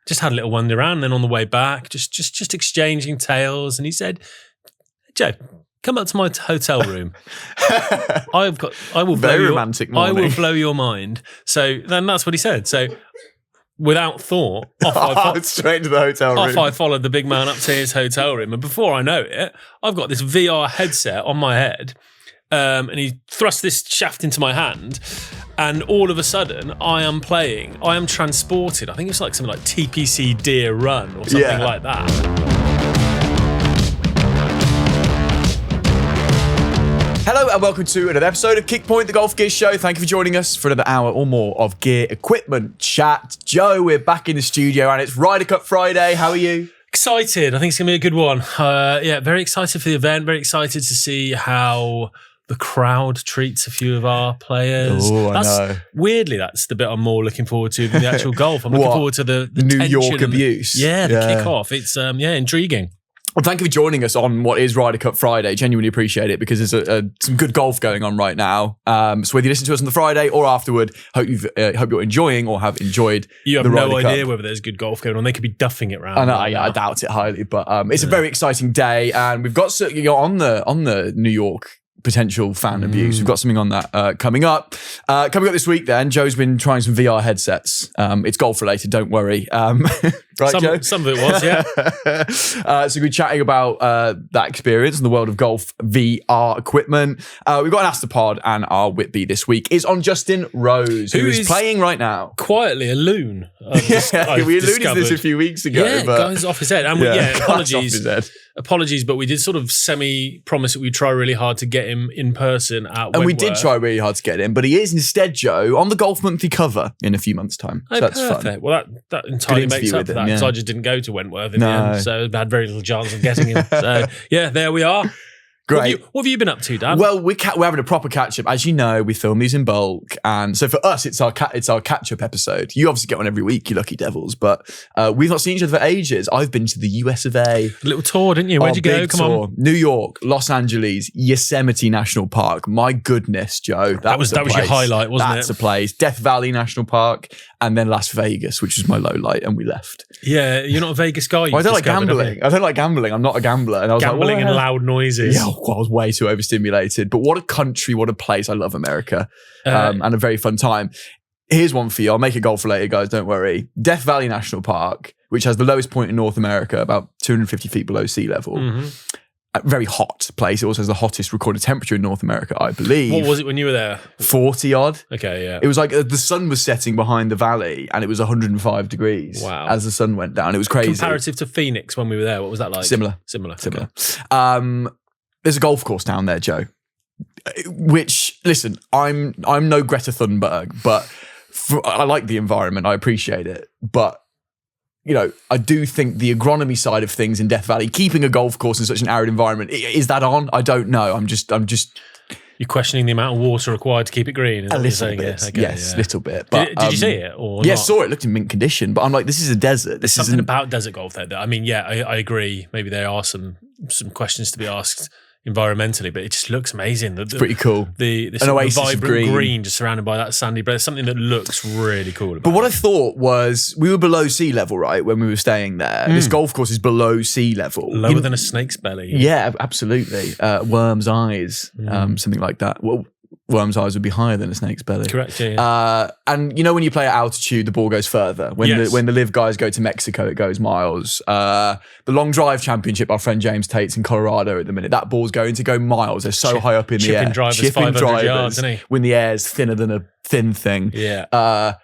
just had a little wander around. And then on the way back, just exchanging tales. And he said, Joe, come up to my hotel room. I will Very romantic morning. I will blow your mind. So then that's what he said. So without thought, straight to the hotel room. Off I followed the big man up to his hotel room. And before I know it, I've got this VR headset on my head. And he thrust this shaft into my hand. And all of a sudden, I am transported. I think it's like something like TPC Deer Run or something like that. Hello and welcome to another episode of Kickpoint, the Golf Gear Show. Thank you for joining us for another hour or more of gear equipment chat. Joe, we're back in the studio and it's Ryder Cup Friday. How are you? Excited. I think it's going to be a good one. Very excited for the event. Very excited to see how the crowd treats a few of our players. Oh, I know. Weirdly, that's the bit I'm more looking forward to than the actual golf. I'm looking forward to the New tension York abuse. The kickoff. It's intriguing. Well, thank you for joining us on what is Ryder Cup Friday. Genuinely appreciate it because there's some good golf going on right now. So whether you listen to us on the Friday or afterward, hope you're enjoying or have enjoyed. You have the Ryder no idea Cup. Whether there's good golf going on. They could be duffing it around. I know, I doubt it highly, but it's a very exciting day, and we've got on the New York potential fan abuse. We've got something on that coming up. Coming up this week then, Joe's been trying some VR headsets. It's golf related, don't worry. Right, Joe? Some of it was, yeah. So we're chatting about that experience in the world of golf VR equipment. We've got an Astropod, and our Whitby this week is on Justin Rose, who is playing right now. Quietly a loon. We alluded to this a few weeks ago. Yeah, goes off his head. And apologies. Off his head. Apologies, but we did sort of semi-promise that we'd try really hard to get him in person at Wentworth. And we did try really hard to get him, but he is instead, Joe, on the Golf Monthly cover in a few months' time. So that's perfect. fun. Well, that entirely makes up for that, because I just didn't go to Wentworth in the end, so I had very little chance of getting him. So, yeah, there we are. Great. What have you been up to, Dan? Well, we're having a proper catch-up. As you know, we film these in bulk. And so for us, it's our catch-up episode. You obviously get one every week, you lucky devils. But we've not seen each other for ages. I've been to the US of A. A little tour, didn't you? Where'd you go? Come on. New York, Los Angeles, Yosemite National Park. My goodness, Joe. That was your highlight, wasn't it? That's a place. Death Valley National Park. And then Las Vegas, which was my low light, and we left. Yeah, you're not a Vegas guy. I don't like gambling. I'm not a gambler. And I was gambling and loud noises. Yeah, I was way too overstimulated. But what a country, what a place. I love America. And a very fun time. Here's one for you. I'll make it golf related, guys. Don't worry. Death Valley National Park, which has the lowest point in North America, about 250 feet below sea level. Mm-hmm. A very hot place. It also has the hottest recorded temperature in North America, I believe. What was it when you were there? 40 odd. Okay, yeah. It was like the sun was setting behind the valley and it was 105 degrees as the sun went down. It was crazy. Comparative to Phoenix when we were there, what was that like? Similar. Okay. There's a golf course down there, Joe, which, listen, I'm no Greta Thunberg, but I like the environment. I appreciate it. But you know, I do think the agronomy side of things in Death Valley, keeping a golf course in such an arid environment, is that on? I don't know. I'm just. You're questioning the amount of water required to keep it green. Is a what little you're saying? bit, Okay, yes, a little bit. But did you see it or yeah, not? saw it. It looked in mint condition, but I'm like, this is a desert. There's something about desert golf there. I mean, yeah, I agree. Maybe there are some questions to be asked environmentally, but it just looks amazing. It's pretty cool. The vibrant green just surrounded by that sandy, but it's something that looks really cool about But what I thought was, we were below sea level, right, when we were staying there. This golf course is below sea level. Lower than a snake's belly. Yeah, absolutely. Worm's eyes, something like that. Well, worm's eyes would be higher than a snake's belly. Correct, yeah. And you know when you play at altitude, the ball goes further. When the live guys go to Mexico, it goes miles. The long drive championship, our friend James Tate's in Colorado at the minute, that ball's going to go miles. They're so high up in the air. Chipping 500 yards, isn't he? When the air's thinner than a thin thing. Yeah.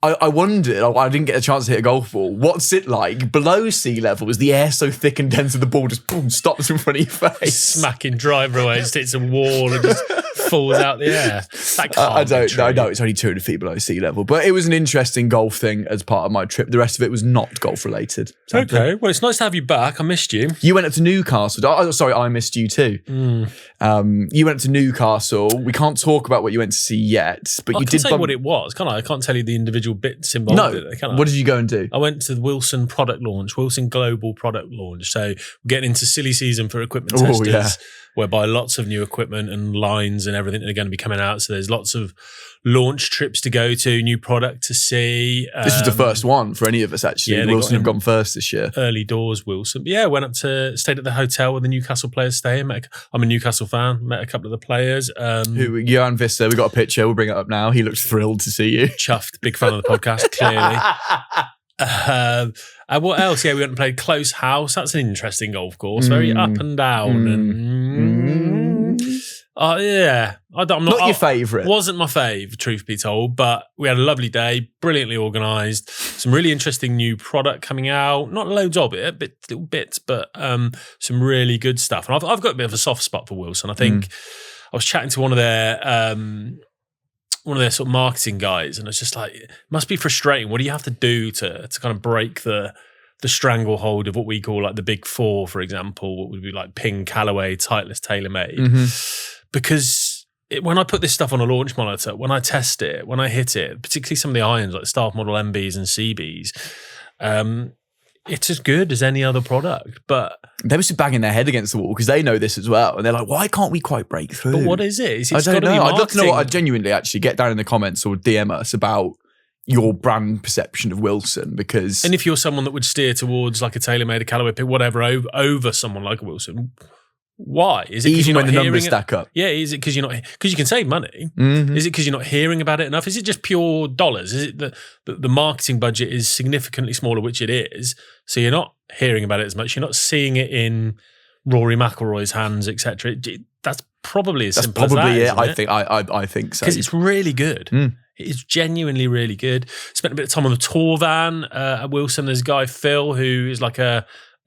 I wondered, I didn't get a chance to hit a golf ball. What's it like below sea level? Is the air so thick and dense that the ball just boom, stops in front of your face? Smacking driver away, just hits a wall and just falls out the air. That can't I don't be know. true. No, it's only 200 feet below sea level. But it was an interesting golf thing as part of my trip. The rest of it was not golf related. Sadly. Okay, well, it's nice to have you back. I missed you. You went up to Newcastle. Oh, sorry, I missed you too. You went up to Newcastle. We can't talk about what you went to see yet, but you did. I can't say what it was, can I? I can't tell you the individual bits involved. No. In it, can I? What did you go and do? I went to the Wilson product launch, Wilson Global product launch. So we're getting into silly season for equipment testers. whereby lots of new equipment and lines and everything are going to be coming out. So there's lots of launch trips to go to, new product to see. This was the first one for any of us, actually. Yeah, Wilson have gone first this year. Early doors, Wilson. But yeah, stayed at the hotel where the Newcastle players stay. I'm a Newcastle fan. Met a couple of the players. Johan Vista, we got a picture. We'll bring it up now. He looks thrilled to see you. Chuffed. Big fan of the podcast, clearly. What else? Yeah, we went and played Close House. That's an interesting golf course. Very up and down. Yeah. I'm not your favourite. Wasn't my fave, truth be told, but we had a lovely day, brilliantly organised. Some really interesting new product coming out. Not loads of it, little bits, but some really good stuff. And I've got a bit of a soft spot for Wilson. I think I was chatting to one of their sort of marketing guys, and it's just like, it must be frustrating. What do you have to do to kind of break the stranglehold of what we call like the big four, for example, what would be like Ping, Callaway, Titleist, TaylorMade? Because when I put this stuff on a launch monitor, when I test it, when I hit it, particularly some of the irons like Staff Model MBs and CBs, it's as good as any other product. But they must be banging their head against the wall because they know this as well, and they're like, "Why can't we quite break through?" But what is it? I don't know. I'd love to know. What I genuinely actually get down in the comments or DM us about your brand perception of Wilson, because and if you're someone that would steer towards like a TaylorMade, a Callaway, whatever, over someone like a Wilson. Why? Is it because you're not when the hearing numbers it? stack up? Yeah, is it because you're not, because you can save money? Is it because you're not hearing about it enough? Is it just pure dollars? Is it that the marketing budget is significantly smaller, which it is, so you're not hearing about it as much, you're not seeing it in Rory McIlroy's hands, etc. That's probably as simple as that, isn't it? I think so. Because it's really good. It is genuinely really good. Spent a bit of time on the tour van at Wilson. There's a guy, Phil, who is like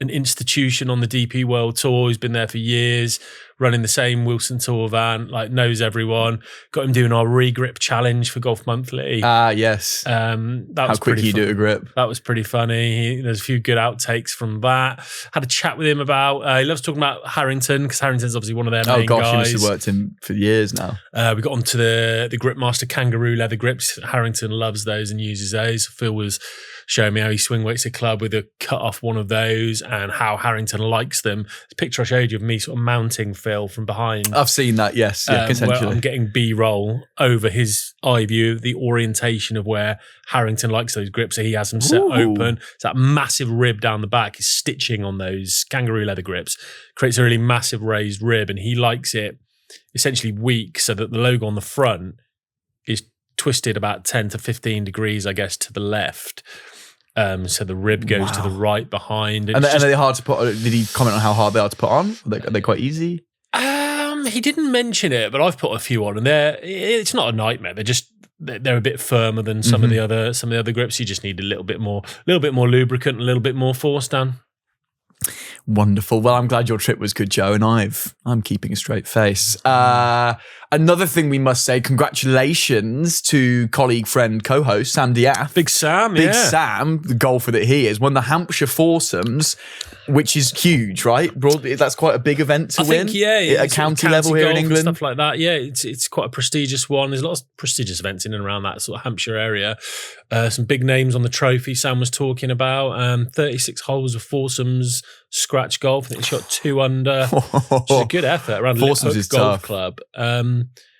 an institution on the DP World Tour. He's been there for years, running the same Wilson Tour van, like knows everyone. Got him doing our re-grip challenge for Golf Monthly. Yes. That How was quick pretty you do a grip. That was pretty funny. There's a few good outtakes from that. Had a chat with him about, he loves talking about Harrington, because Harrington's obviously one of their main guys. He must have worked him for years now. We got onto the Gripmaster kangaroo leather grips. Harrington loves those and uses those. Phil was showing me how he swing weights a club with a cut off one of those and how Harrington likes them. The picture I showed you of me sort of mounting Phil from behind. I've seen that, yes. Yeah, where I'm getting B-roll over his eye view of the orientation of where Harrington likes those grips. So he has them set open. It's that massive rib down the back. His stitching on those kangaroo leather grips creates a really massive raised rib, and he likes it essentially weak so that the logo on the front is twisted about 10 to 15 degrees, I guess, to the left. So the rib goes to the right behind. And are they hard to put on? Did he comment on how hard they are to put on? Are they quite easy? He didn't mention it, but I've put a few on, and it's not a nightmare. They're a bit firmer than some of the other grips. You just need a little bit more lubricant, a little bit more force, Dan. Wonderful. Well, I'm glad your trip was good, Joe, and I'm keeping a straight face. Another thing we must say, congratulations to colleague, friend, co-host Sam Diath. Big Sam, Sam, the golfer that he is, won the Hampshire Foursomes, which is huge, right? Broadly, that's quite a big event to win. At county level here in England. Stuff like that. Yeah, it's quite a prestigious one. There's lots of prestigious events in and around that sort of Hampshire area. Some big names on the trophy Sam was talking about. 36 holes of foursomes, scratch golf. I think he shot 2 under. Which is a good effort around Foursomes Golf Club.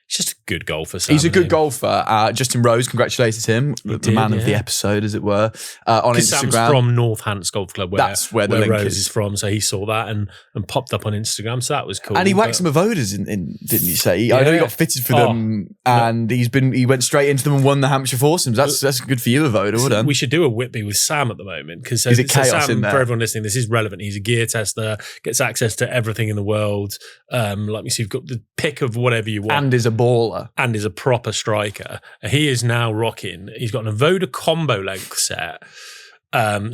He's just a good golfer, Sam. He's a good golfer. Justin Rose congratulated him, the man of the episode, as it were, on Instagram. Sam's from Northants Golf Club, that's where the link Rose is from. So he saw that and popped up on Instagram. So that was cool. And he whacked some Avodas in, didn't you say? I know he got fitted for them, and he went straight into them and won the Hampshire Foursomes. That's good for you, Avoda. Well done. We should do a Whitby with Sam at the moment, because he's a chaos in there. For everyone listening, this is relevant. He's a gear tester, gets access to everything in the world. Like me, so you've got the pick of whatever you want, and is a baller. And is a proper striker. He is now rocking. He's got an Avoda combo length set.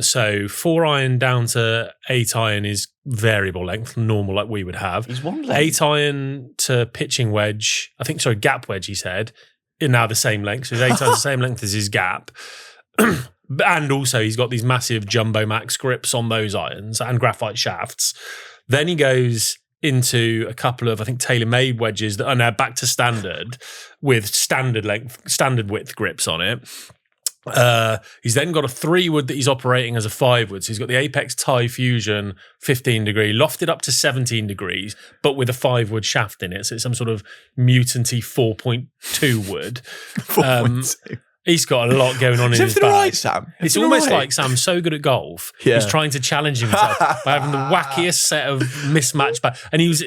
So 4 iron down to 8 iron is variable length, normal like we would have. He's one length. 8 iron to pitching wedge, gap wedge, he said, is now the same length. So his 8 iron's the same length as his gap. And also he's got these massive Jumbo Max grips on those irons and graphite shafts. Then he goes into a couple of, I think, TaylorMade wedges that are now back to standard with standard width grips on it. He's then got a 3-wood that he's operating as a 5-wood. So he's got the Apex Tie Fusion 15 degree, lofted up to 17 degrees, but with a 5-wood shaft in it. So it's some sort of mutanty 4.2 wood. 4.2. He's got a lot going on in his bag. Right, Sam? It's almost like Sam's so good at golf. Yeah. He's trying to challenge himself by having the wackiest set of mismatched bags. And he was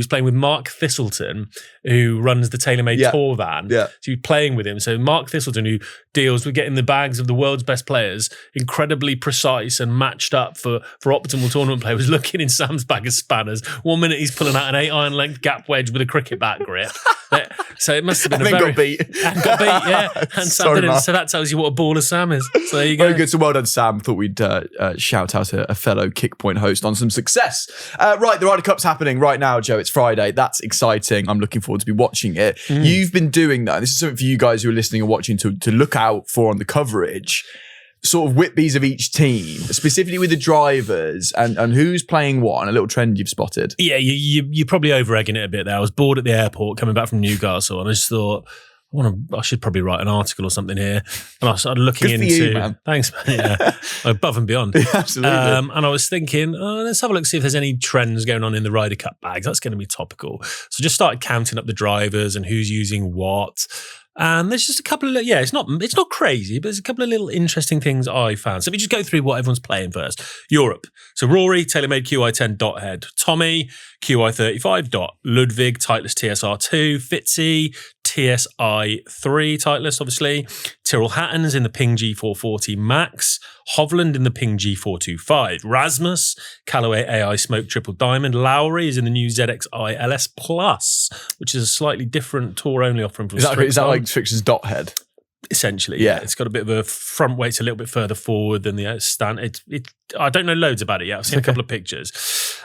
playing with Mark Thistleton, who runs the TaylorMade Tour van. Yeah. So he was playing with him. So Mark Thistleton, who deals with getting the bags of the world's best players, incredibly precise and matched up for optimal tournament play, was looking in Sam's bag of spanners. 1 minute he's pulling out an 8-iron length gap wedge with a cricket bat grip. So it must have been and a very... got beat. And got beat, yeah. And Sam didn't. So that tells you what a baller Sam is. So there you go. Very good. So well done, Sam. Thought we'd shout out a fellow Kickpoint host on some success. Right, the Ryder Cup's happening right now, Joe. It's Friday. That's exciting. I'm looking forward to be watching it. You've been doing that. This is something for you guys who are listening and watching to look out for on the coverage. Sort of whip-bees of each team, specifically with the drivers and who's playing what, and a little trend you've spotted. Yeah, you're probably over-egging it a bit there. I was bored at the airport coming back from Newcastle, and I just thought, I should probably write an article or something here. And I started looking Good for into... you, man. Thanks, man. Yeah, above and beyond. Absolutely. And I was thinking, let's have a look, see if there's any trends going on in the Ryder Cup bags. That's going to be topical. So just started counting up the drivers and who's using what. And there's just a couple of, it's not crazy, but there's a couple of little interesting things I found. So if you just go through what everyone's playing first. Europe. So Rory, TaylorMade QI10 dot head. Tommy, QI35 dot. Ludwig, Titleist TSR2. Fitzy, TSI3 Titleist, obviously. Tyrrell Hatton's in the Ping G440 Max. Hovland in the Ping G425. Rasmus, Callaway AI Smoke Triple Diamond. Lowry is in the new ZXi LS Plus, which is a slightly different tour-only offering from Strixon. Is that like Strixon's dot head? Essentially, yeah. It's got a bit of a front weight, a little bit further forward than the stand. I don't know loads about it yet. I've seen a couple of pictures.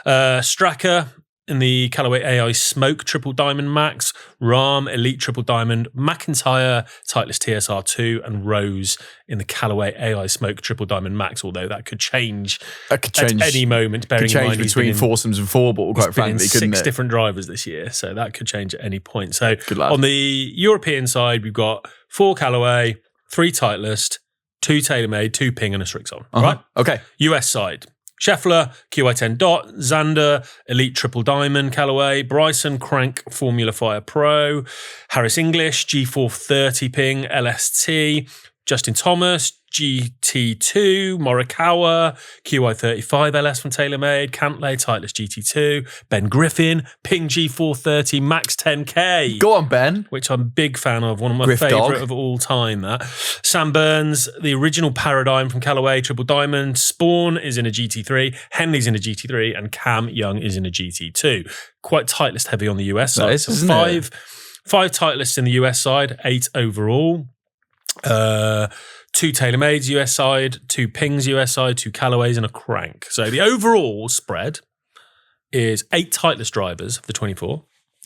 Stracker in the Callaway AI Smoke Triple Diamond Max, Rahm Elite Triple Diamond, McIntyre Titleist TSR2, and Rose in the Callaway AI Smoke Triple Diamond Max, although that could change at any moment, bearing in mind between foursomes and four ball, quite frankly, couldn't it? 6 different drivers this year, so that could change at any point. So on the European side, we've got 4 Callaway, 3 Titleist, 2 TaylorMade, 2 Ping, and a Strixon. Right? Okay. US side. Scheffler, QI10 dot, Xander, Elite Triple Diamond, Callaway, Bryson, Crank, Formula Fire Pro, Harris English, G430 Ping, LST, Justin Thomas, GT2, Morikawa, QI35 LS from TaylorMade, Cantlay, Titleist GT2, Ben Griffin, Ping G430 Max 10K. Go on, Ben. Which I'm a big fan of, one of my favourite of all time, that. Sam Burns, the original Paradigm from Callaway, Triple Diamond. Spawn is in a GT3, Henley's in a GT3, and Cam Young is in a GT2. Quite Titleist heavy on the US side. Nice, so five Titleists in the US side, 8 overall. 2 TaylorMades US side, 2 Pings US side, 2 Callaways, and a Crank. So the overall spread is 8 Titleist drivers of the 24.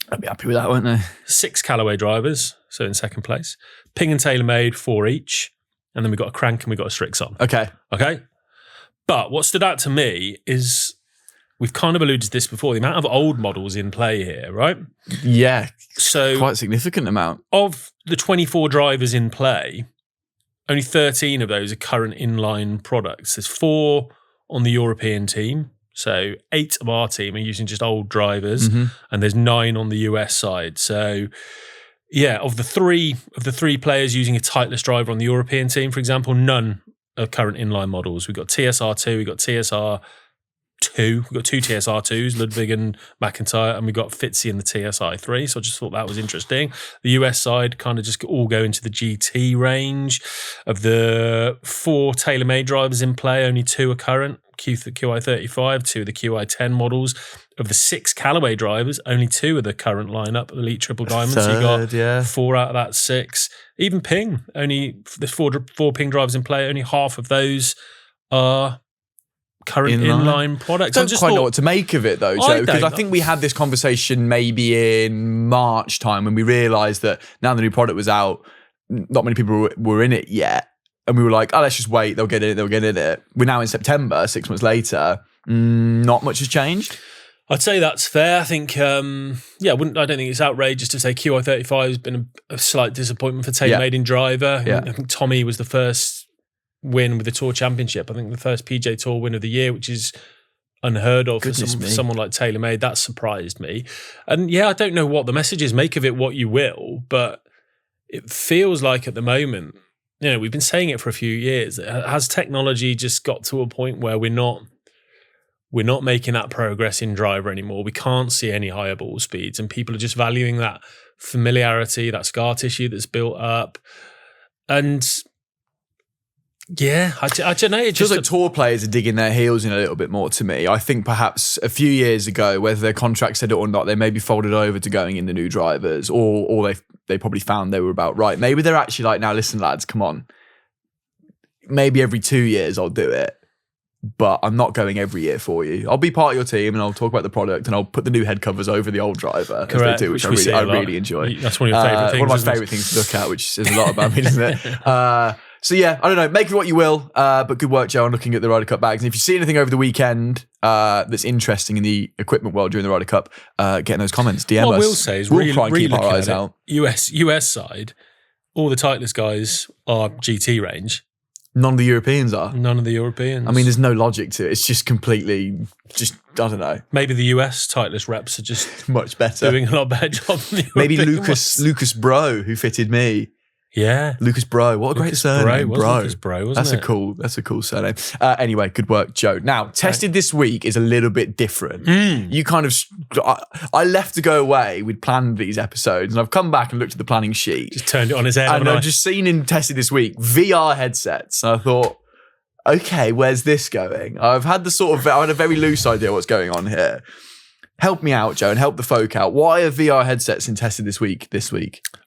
I'd be happy with that, wouldn't I? 6 Callaway drivers, so in second place. Ping and TaylorMade, 4 each. And then we've got a Crank and we've got a Strixon. Okay. But what stood out to me is, we've kind of alluded to this before, the amount of old models in play here, right? Yeah. So quite a significant amount. Of the 24 drivers in play, only 13 of those are current inline products. There's 4 on the European team. So 8 of our team are using just old drivers, and there's 9 on the US side. So yeah, of the three players using a Titleist driver on the European team, for example, none are current inline models. We've got TSR2, we've got TSR2, we've got 2 TSR2s, Ludwig and McIntyre, and we've got Fitzy in the TSI3. So I just thought that was interesting. The US side kind of just all go into the GT range. Of the 4 TaylorMade drivers in play, only 2 are current. QI35, 2 of the QI10 models. Of the 6 Callaway drivers, only 2 of the current lineup, Elite Triple Diamonds. So you got 4 out of that 6. Even Ping, there's 4 Ping drivers in play, only half of those are current inline products. I don't quite know what to make of it though, Joe, because I think we had this conversation maybe in March time when we realised that now the new product was out, not many people were in it yet. And we were like, let's just wait, they'll get in it. We're now in September, 6 months later. Not much has changed. I'd say that's fair. I think, I don't think it's outrageous to say QI35 has been a slight disappointment for TaylorMade in driver. Yeah. I think Tommy was the first win with the Tour Championship. I think the first PJ Tour win of the year, which is unheard of for someone like TaylorMade. That surprised me. And yeah, I don't know what the message is. Make of it what you will, but it feels like at the moment, we've been saying it for a few years. Has technology just got to a point where we're not making that progress in driver anymore? We can't see any higher ball speeds, and people are just valuing that familiarity, that scar tissue that's built up. And yeah, I don't know. It feels like tour players are digging their heels in a little bit more to me. I think perhaps a few years ago, whether their contract said it or not, they maybe folded over to going in the new drivers, or they probably found they were about right. Maybe they're actually like, now listen, lads, come on. Maybe every 2 years I'll do it, but I'm not going every year for you. I'll be part of your team and I'll talk about the product and I'll put the new head covers over the old driver. Correct, as they do, which I really enjoy. That's one of your favourite things. One of my favourite things to look at, which says a lot about me, doesn't it? So yeah, I don't know. Make of what you will, but good work, Joe, on looking at the Ryder Cup bags. And if you see anything over the weekend that's interesting in the equipment world during the Ryder Cup, get in those comments, DM us. What I will say is we'll try and keep our eyes out. US side, all the Titleist guys are GT range. None of the Europeans are. None of the Europeans. I mean, there's no logic to it. It's just completely, I don't know. Maybe the US Titleist reps are just much better, doing a lot better job than the Maybe European Lucas Bro, who fitted me. Yeah, Lucas Bro. What a great surname, Bro. Lucas Bro, wasn't it? That's a cool surname. Anyway, good work, Joe. Now, tested this week is a little bit different. You kind of, I left to go away. We'd planned these episodes, and I've come back and looked at the planning sheet. Just turned it on his head. And I've just seen in tested this week VR headsets. And I thought, okay, where's this going? I had a very loose idea what's going on here. Help me out, Joe, and help the folk out. Why are VR headsets in tested this week?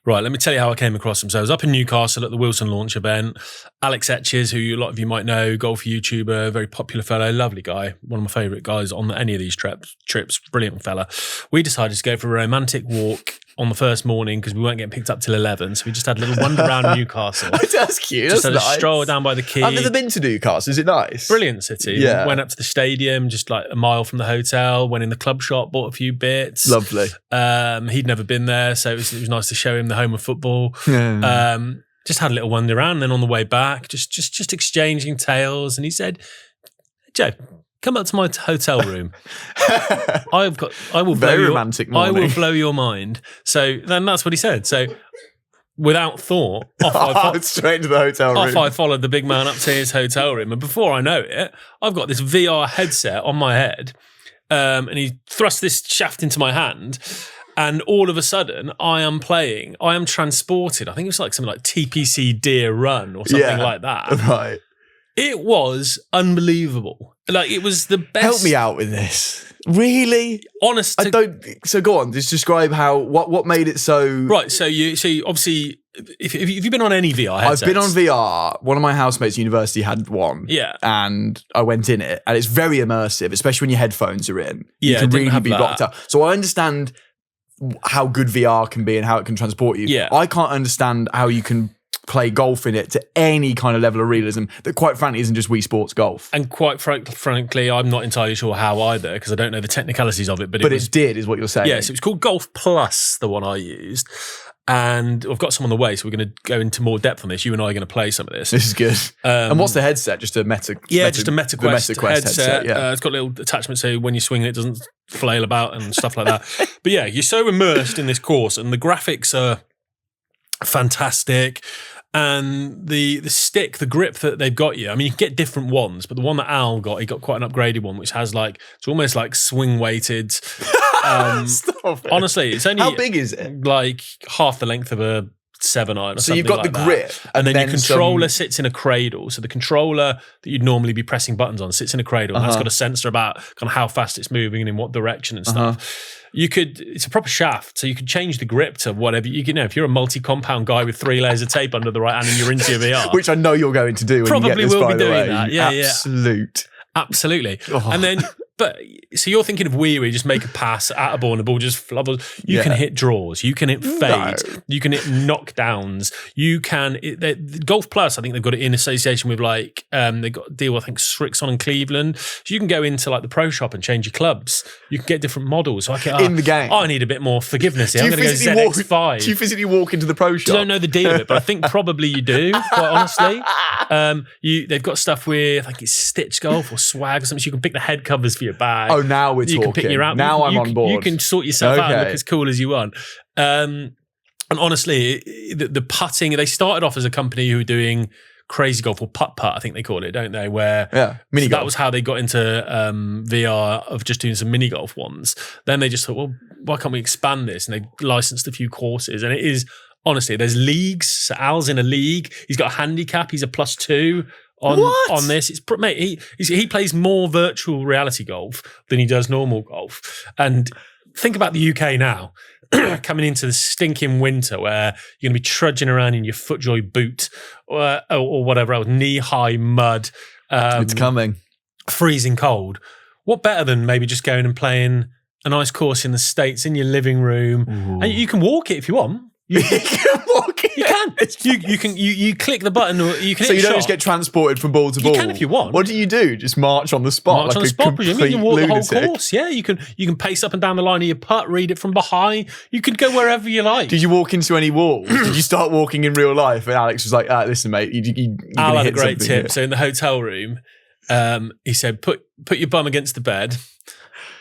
Right, let me tell you how I came across them. So I was up in Newcastle at the Wilson launch event. Alex Etches, who a lot of you might know, golf YouTuber, very popular fellow, lovely guy, one of my favourite guys on any of these trips, brilliant fella. We decided to go for a romantic walk on the first morning because we weren't getting picked up till 11. So we just had a little wander around Newcastle. That's cute. Just That's had nice. a stroll down by the quay. I've never been to Newcastle. Is it nice? Brilliant city. Yeah. Went up to the stadium, just like a mile from the hotel, went in the club shop, bought a few bits. Lovely. He'd never been there, so it was nice to show him the home of football. Just had a little wander around, and then on the way back, just exchanging tales. And he said, Joe, come up to my hotel room. I will blow your mind. So then that's what he said. So without thought, straight to the hotel room. Off I followed the big man up to his hotel room. And before I know it, I've got this VR headset on my head. And he thrust this shaft into my hand. And all of a sudden, I am transported. I think it was like something like TPC Deer Run or something like that. Right. It was unbelievable. Like, it was the best. Help me out with this. Really? Honest. So go on. Just describe what made it so. Right. So you obviously, if you've been on any VR headsets. I've been on VR. One of my housemates at university had one. Yeah. And I went in it, and it's very immersive, especially when your headphones are in. Yeah, you can really be blocked out. So I understand how good VR can be and how it can transport you. Yeah. I can't understand how you can play golf in it to any kind of level of realism that quite frankly isn't just Wii Sports Golf. And quite frankly, I'm not entirely sure how either, because I don't know the technicalities of it. But it did, is what you're saying. Yes, it was called Golf Plus, the one I used. And I've got some on the way, so we're going to go into more depth on this. You and I are going to play some of this. This is good. And what's the headset? Just a just a MetaQuest headset. Yeah. It's got a little attachment so when you swing it doesn't flail about and stuff like that. But yeah, you're so immersed in this course, and the graphics are fantastic. And the stick, the grip that they've got you, I mean, you can get different ones, but the one that Al got, he got quite an upgraded one, which has it's almost like swing weighted. Stop it. Honestly, it's only. How big is it? Like half the length of a 7-iron or something like that. So you've got the grip. And then your controller sits in a cradle. So the controller that you'd normally be pressing buttons on sits in a cradle. And that's got a sensor about kind of how fast it's moving and in what direction and stuff. It's a proper shaft, so you could change the grip to whatever. If you're a multi-compound guy with 3 layers of tape under the right hand and you're into your VR. Which I know you're going to do when probably you get this, will by be the doing way. that. Yeah, Absolutely. Absolutely. Oh. And then But so you're thinking of where you just make a pass at a ball and the ball just flubbles. You can hit draws. You can hit fades. No. You can hit knockdowns. You can Golf Plus. I think they've got it in association with like they've got a deal. I think Srixon and Cleveland. So you can go into like the pro shop and change your clubs. You can get different models. So I can, in the game. I need a bit more forgiveness here. I'm going to go ZX5. Do you physically walk into the pro shop? I don't know the deal of it, but I think probably you do. Quite honestly, they've got stuff with I think it's Stitch Golf or Swag or something. So you can pick the head covers for your bag. Oh, now we're talking. You can pick your out. Now I'm on board. You can sort yourself out and look as cool as you want. And honestly, the putting, they started off as a company who were doing crazy golf or putt-putt, I think they call it, don't they? Where mini golf. That was how they got into VR of just doing some mini golf ones. Then they just thought, well, why can't we expand this? And they licensed a few courses. And it is, honestly, there's leagues. So Al's in a league. He's got a handicap. He's a +2. On this, it's mate. He plays more virtual reality golf than he does normal golf. And think about the UK now, coming into the stinking winter where you're going to be trudging around in your FootJoy boot or whatever else, knee-high mud. It's coming, freezing cold. What better than maybe just going and playing a nice course in the States in your living room, and you can walk it if you want. You can walk it. You can. You click the button. Or you can. So you don't just get transported from ball to ball. You can if you want. What do you do? Just march on the spot? March on the spot. You can walk the whole course. Yeah, you can. You can pace up and down the line of your putt. Read it from behind. You could go wherever you like. Did you walk into any walls? Did you start walking in real life? And Alex was like, "Listen, mate, Al had a great tip. Here. So in the hotel room, he said, "Put your bum against the bed."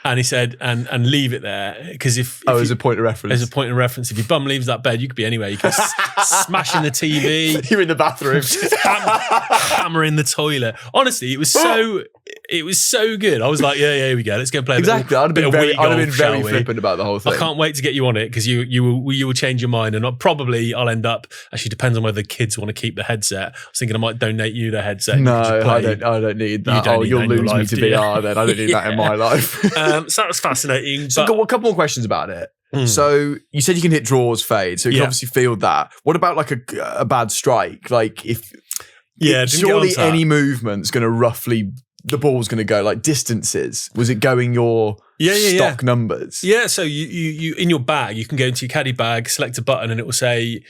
And he said, and leave it there because if as a point of reference, if your bum leaves that bed, you could be anywhere. You could smash in the TV. You're in the bathroom, hammer in the toilet. Honestly, it was so good. I was like, yeah, here we go. Let's go play. Exactly. I'd have been very flippant about the whole thing. I can't wait to get you on it because you will change your mind, and I'll end up. Actually, depends on whether the kids want to keep the headset. I was thinking I might donate you the headset. No, I don't need that. You'll lose me to VR. Then I don't need that in my life. So that was fascinating. So I've got a couple more questions about it. So you said you can hit draws, fade. So you can obviously field that. What about like a bad strike? Like surely any movement's going to roughly, the ball's going to go like distances. Was it going your stock numbers? Yeah. So you in your bag, you can go into your caddy bag, select a button, and it will say.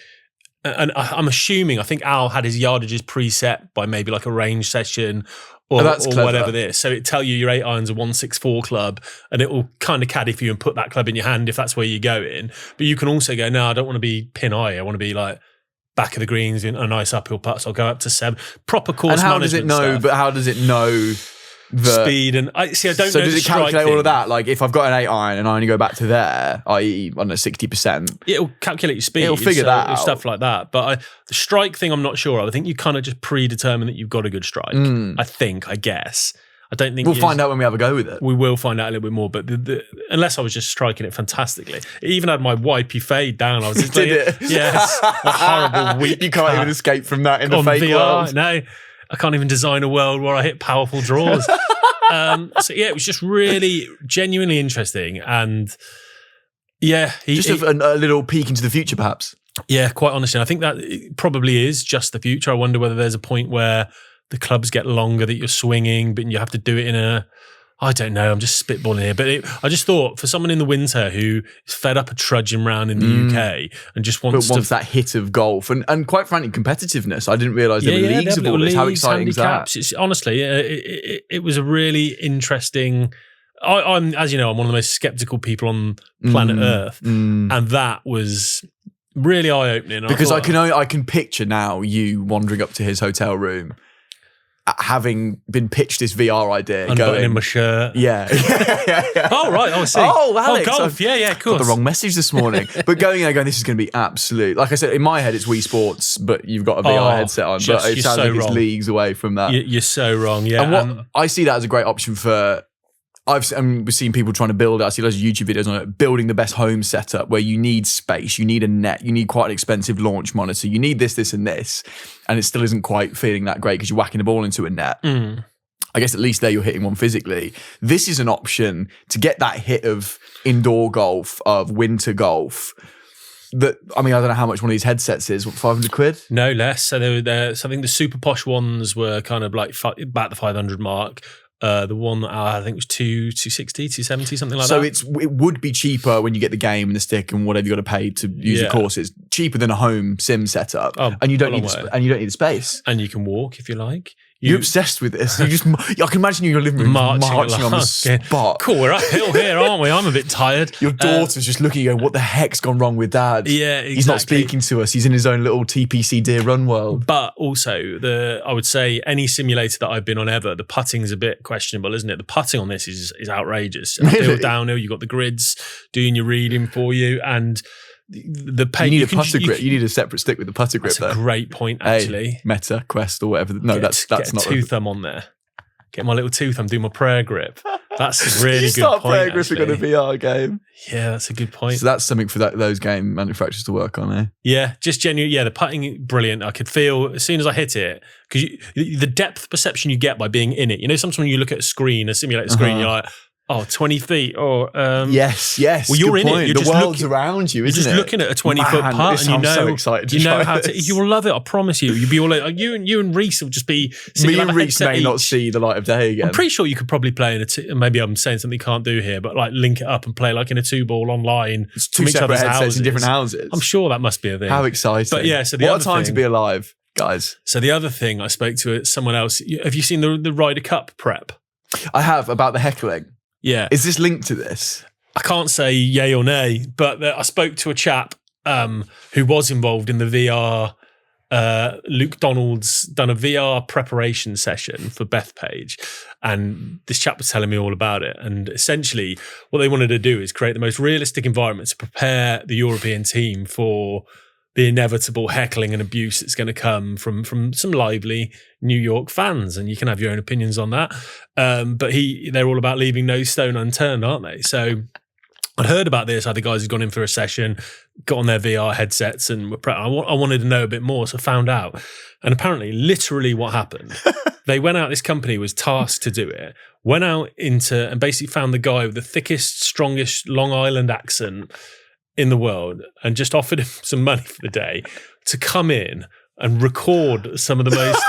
And I'm assuming, I think Al had his yardages preset by maybe like a range session or whatever this. So it tell you your 8 irons a 164 club, and it will kind of caddy for you and put that club in your hand if that's where you're going. But you can also go, no, I don't want to be pin high. I want to be like back of the greens in a nice uphill putt. So I'll go up to 7. Proper course management. And how does it know? Stuff. But how does it know? The speed and I don't know. So does it calculate all of that? Like if I've got an 8 iron and I only go back to there, i.e., I don't know, 60%. It'll calculate your speed. It'll figure that out. Stuff like that. But the strike thing, I'm not sure of. I think you kind of just predetermine that you've got a good strike. I guess. I don't think we'll find out when we have a go with it. We will find out a little bit more, but unless I was just striking it fantastically. It even had my wipey fade down. I was just Did it? Yes. A horrible weak. You can't even escape from that in the fake VR. world. No. I can't even design a world where I hit powerful draws. So yeah, it was just really genuinely interesting. And yeah, a little peek into the future, perhaps. Yeah, quite honestly. I think that it probably is just the future. I wonder whether there's a point where the clubs get longer that you're swinging, but you have to do it in I don't know, I'm just spitballing here. But I just thought for someone in the winter who is fed up of trudging around in the UK and just wants that hit of golf and quite frankly, competitiveness. I didn't realise there were leagues of all this. How exciting is that? It's, honestly, it was a really interesting... I'm, as you know, I'm one of the most sceptical people on planet Earth. And that was really eye-opening. Because I can picture now you wandering up to his hotel room having been pitched this VR idea, unbuttoning my shirt. Yeah. Oh, right. I see. Oh, Alex. Oh, golf. Yeah, of course. Got the wrong message this morning. But going, this is going to be absolute. Like I said, in my head, it's Wii Sports, but you've got a VR headset on. But it sounds like it's leagues away from that. You're so wrong, yeah. And I see that as a great option for... we've seen people trying to build it. I see loads of YouTube videos on it, building the best home setup where you need space, you need a net, you need quite an expensive launch monitor, you need this, and this, and it still isn't quite feeling that great because you're whacking the ball into a net. I guess at least there you're hitting one physically. This is an option to get that hit of indoor golf, of winter golf. I don't know how much one of these headsets is. What, 500 quid? No, less. So they were there. So I think the super posh ones were kind of like about the 500 mark. The one that I think was 260, 270, something like so that. it would be cheaper when you get the game and the stick and whatever you got to pay to use the courses. Cheaper than a home sim setup, and you don't need the space. And you can walk if you like. You're obsessed with this. I can imagine you in your living room marching on the spot. Cool, we're uphill here, aren't we? I'm a bit tired. Your daughter's just looking at you going, what the heck's gone wrong with Dad? Yeah, exactly. He's not speaking to us. He's in his own little TPC Deer Run world. But also, I would say any simulator that I've been on ever, the putting's a bit questionable, isn't it? The putting on this is outrageous. Uphill, downhill, you've got the grids doing your reading for you, and the pay. You need a putter grip. You need a separate stick with the putter grip. That's a great point, actually. Meta, Quest, or whatever. No, that's get not. Two thumb on there. Get my little two thumb. Do my prayer grip. That's a really good start point. Prayer gripping on a VR game. Yeah, that's a good point. So that's something for those game manufacturers to work on, eh? Yeah, just genuine. Yeah, the putting, brilliant. I could feel as soon as I hit it, because the depth perception you get by being in it. You know, sometimes when you look at a simulator screen, you're like, 20 feet or yes. Well, you're in it. You're the world's around you, isn't it? You're just looking at a 20-foot putt, and so excited to know try how this. to. You will love it. I promise you. You'll be all like, you and Reese will just be. Me and Reese may not see the light of day again. I'm pretty sure you could probably play in maybe I'm saying something you can't do here, but like link it up and play like in a 2-ball online. It's two separate headsets in different houses. I'm sure that must be a thing. How exciting! But yeah, so what a time to be alive, guys. So the other thing I spoke to someone else. Have you seen the Ryder Cup prep? I have, about the heckling. Yeah. Is this linked to this? I can't say yay or nay, but I spoke to a chap who was involved in the VR. Luke Donald's done a VR preparation session for Bethpage, and this chap was telling me all about it. And essentially, what they wanted to do is create the most realistic environment to prepare the European team for the inevitable heckling and abuse that's going to come from some lively New York fans, and you can have your own opinions on that. But they're all about leaving no stone unturned, aren't they? So I'd heard about this. Other guys had gone in for a session, got on their VR headsets, and I wanted to know a bit more, so I found out. And apparently, literally what happened, they went out, this company was tasked to do it, went out and basically found the guy with the thickest, strongest Long Island accent in the world and just offered him some money for the day to come in and record some of the most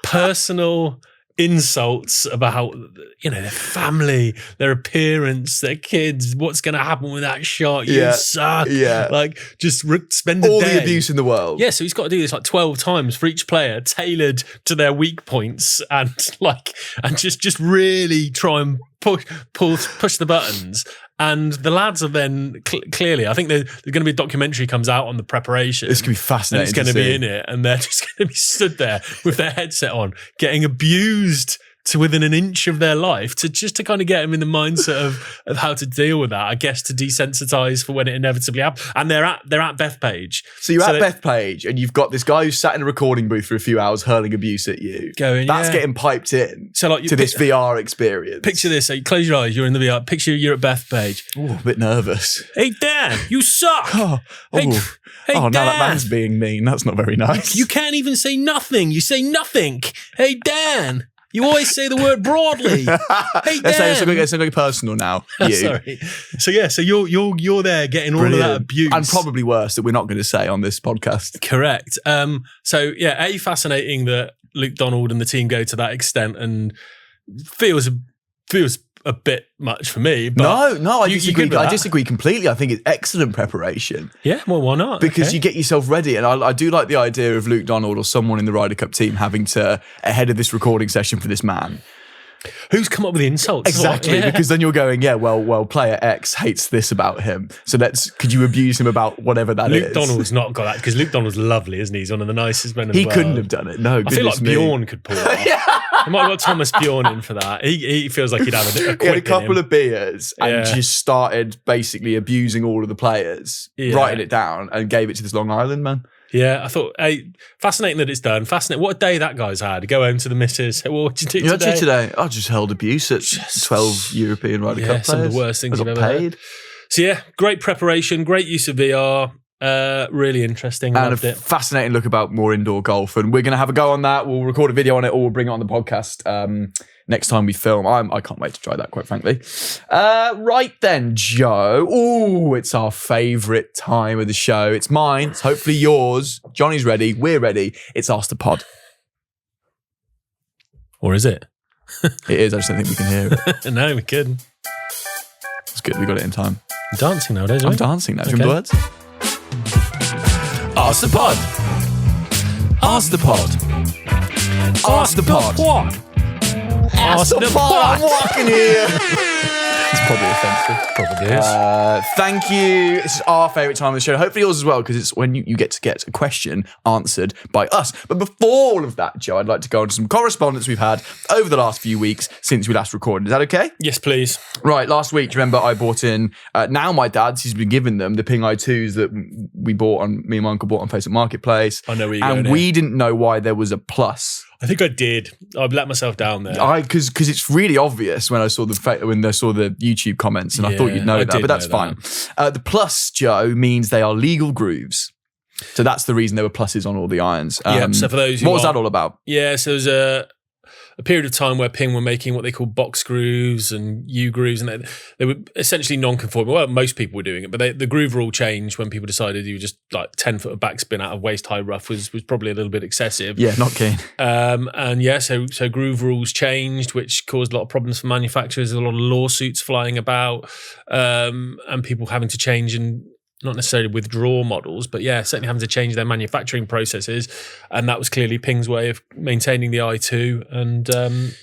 personal insults about, their family, their appearance, their kids, what's going to happen with that shot, you suck. Yeah. Like, just spend all day. The abuse in the world. Yeah, so he's got to do this like 12 times for each player, tailored to their weak points, and just really try and push the buttons. And the lads are then clearly, I think there's going to be a documentary comes out on the preparation. It's going to be fascinating. It's going to be in it, and they're just going to be stood there with their headset on, getting abused to within an inch of their life, to kind of get them in the mindset of how to deal with that. I guess to desensitize for when it inevitably happens. And they're at Bethpage. So you're at Bethpage, and you've got this guy who's sat in a recording booth for a few hours hurling abuse at you. That's getting piped in. So like to this VR experience. Picture this. So you close your eyes. You're in the VR. Picture you're at Bethpage. Oh, a bit nervous. Hey Dan, you suck. Hey now Dan. That man's being mean. That's not very nice. You can't even say nothing. You say nothing. Hey Dan. You always say the word broadly. Hey, Dan. It's going to go personal now. Sorry. So you're there getting all of that abuse. And probably worse that we're not going to say on this podcast. Correct. Fascinating that Luke Donald and the team go to that extent, and feels a bit much for me. But no, I disagree. I disagree completely. I think it's excellent preparation. Yeah, well, why not? Because you get yourself ready. And I do like the idea of Luke Donald or someone in the Ryder Cup team having to, ahead of this recording session for this man, who's come up with the insults? Exactly, because then you're going, well, player X hates this about him. So could you abuse him about whatever that is? Luke Donald's not got that, because Luke Donald's lovely, isn't he? He's one of the nicest men in the world. He couldn't have done it. No, I feel like Bjorn could pull it off. I might have got Thomas Bjorn in for that. He feels like he'd have a He had a couple of beers and just started basically abusing all of the players, writing it down, and gave it to this Long Island man. Yeah, I thought, fascinating that it's done. Fascinating. What a day that guy's had. Go home to the missus. What did you do today? I just held abuse at 12 European Ryder Cup players. Some of the worst things you've ever paid. Heard. So great preparation, great use of VR. Really interesting. And a fascinating look about more indoor golf. And we're going to have a go on that. We'll record a video on it, or we'll bring it on the podcast next time we film. I can't wait to try that, quite frankly. Right then, Joe. Oh, it's our favourite time of the show. It's mine. It's hopefully yours. Johnny's ready. We're ready. It's Ask the Pod. Or is it? It is. I just don't think we can hear it. No, we couldn't. It's good. We got it in time. I'm dancing nowadays, I'm dancing now. Do you remember the words? Ask the pod. Ask the pod. Ask the pod. What? Ask the pod. I'm walking here. It's probably offensive. Probably is. Thank you. This is our favourite time of the show. Hopefully yours as well, because it's when you get to get a question answered by us. But before all of that, Joe, I'd like to go on to some correspondence we've had over the last few weeks since we last recorded. Is that okay? Yes, please. Right, last week, remember I bought in, now my dad's, he's been given them, the Ping i2s that me and my uncle bought on Facebook Marketplace. I know where you're and going we didn't know why there was a plus. I think I did. I let myself down there. Because it's really obvious when I saw the YouTube comments, and I thought you'd know that, but that's fine. The plus, Joe, means they are legal grooves. So that's the reason there were pluses on all the irons. So for those who what was that all about? Yeah, so there was a period of time where Ping were making what they call box grooves and U grooves, and they were essentially non-conforming. Well, most people were doing it, but the groove rule changed when people decided you were just like 10 foot of backspin out of waist high rough was probably a little bit excessive. Yeah, not keen. So groove rules changed, which caused a lot of problems for manufacturers. There's a lot of lawsuits flying about, and people having to change and not necessarily withdraw models, but certainly having to change their manufacturing processes. And that was clearly Ping's way of maintaining the i2 and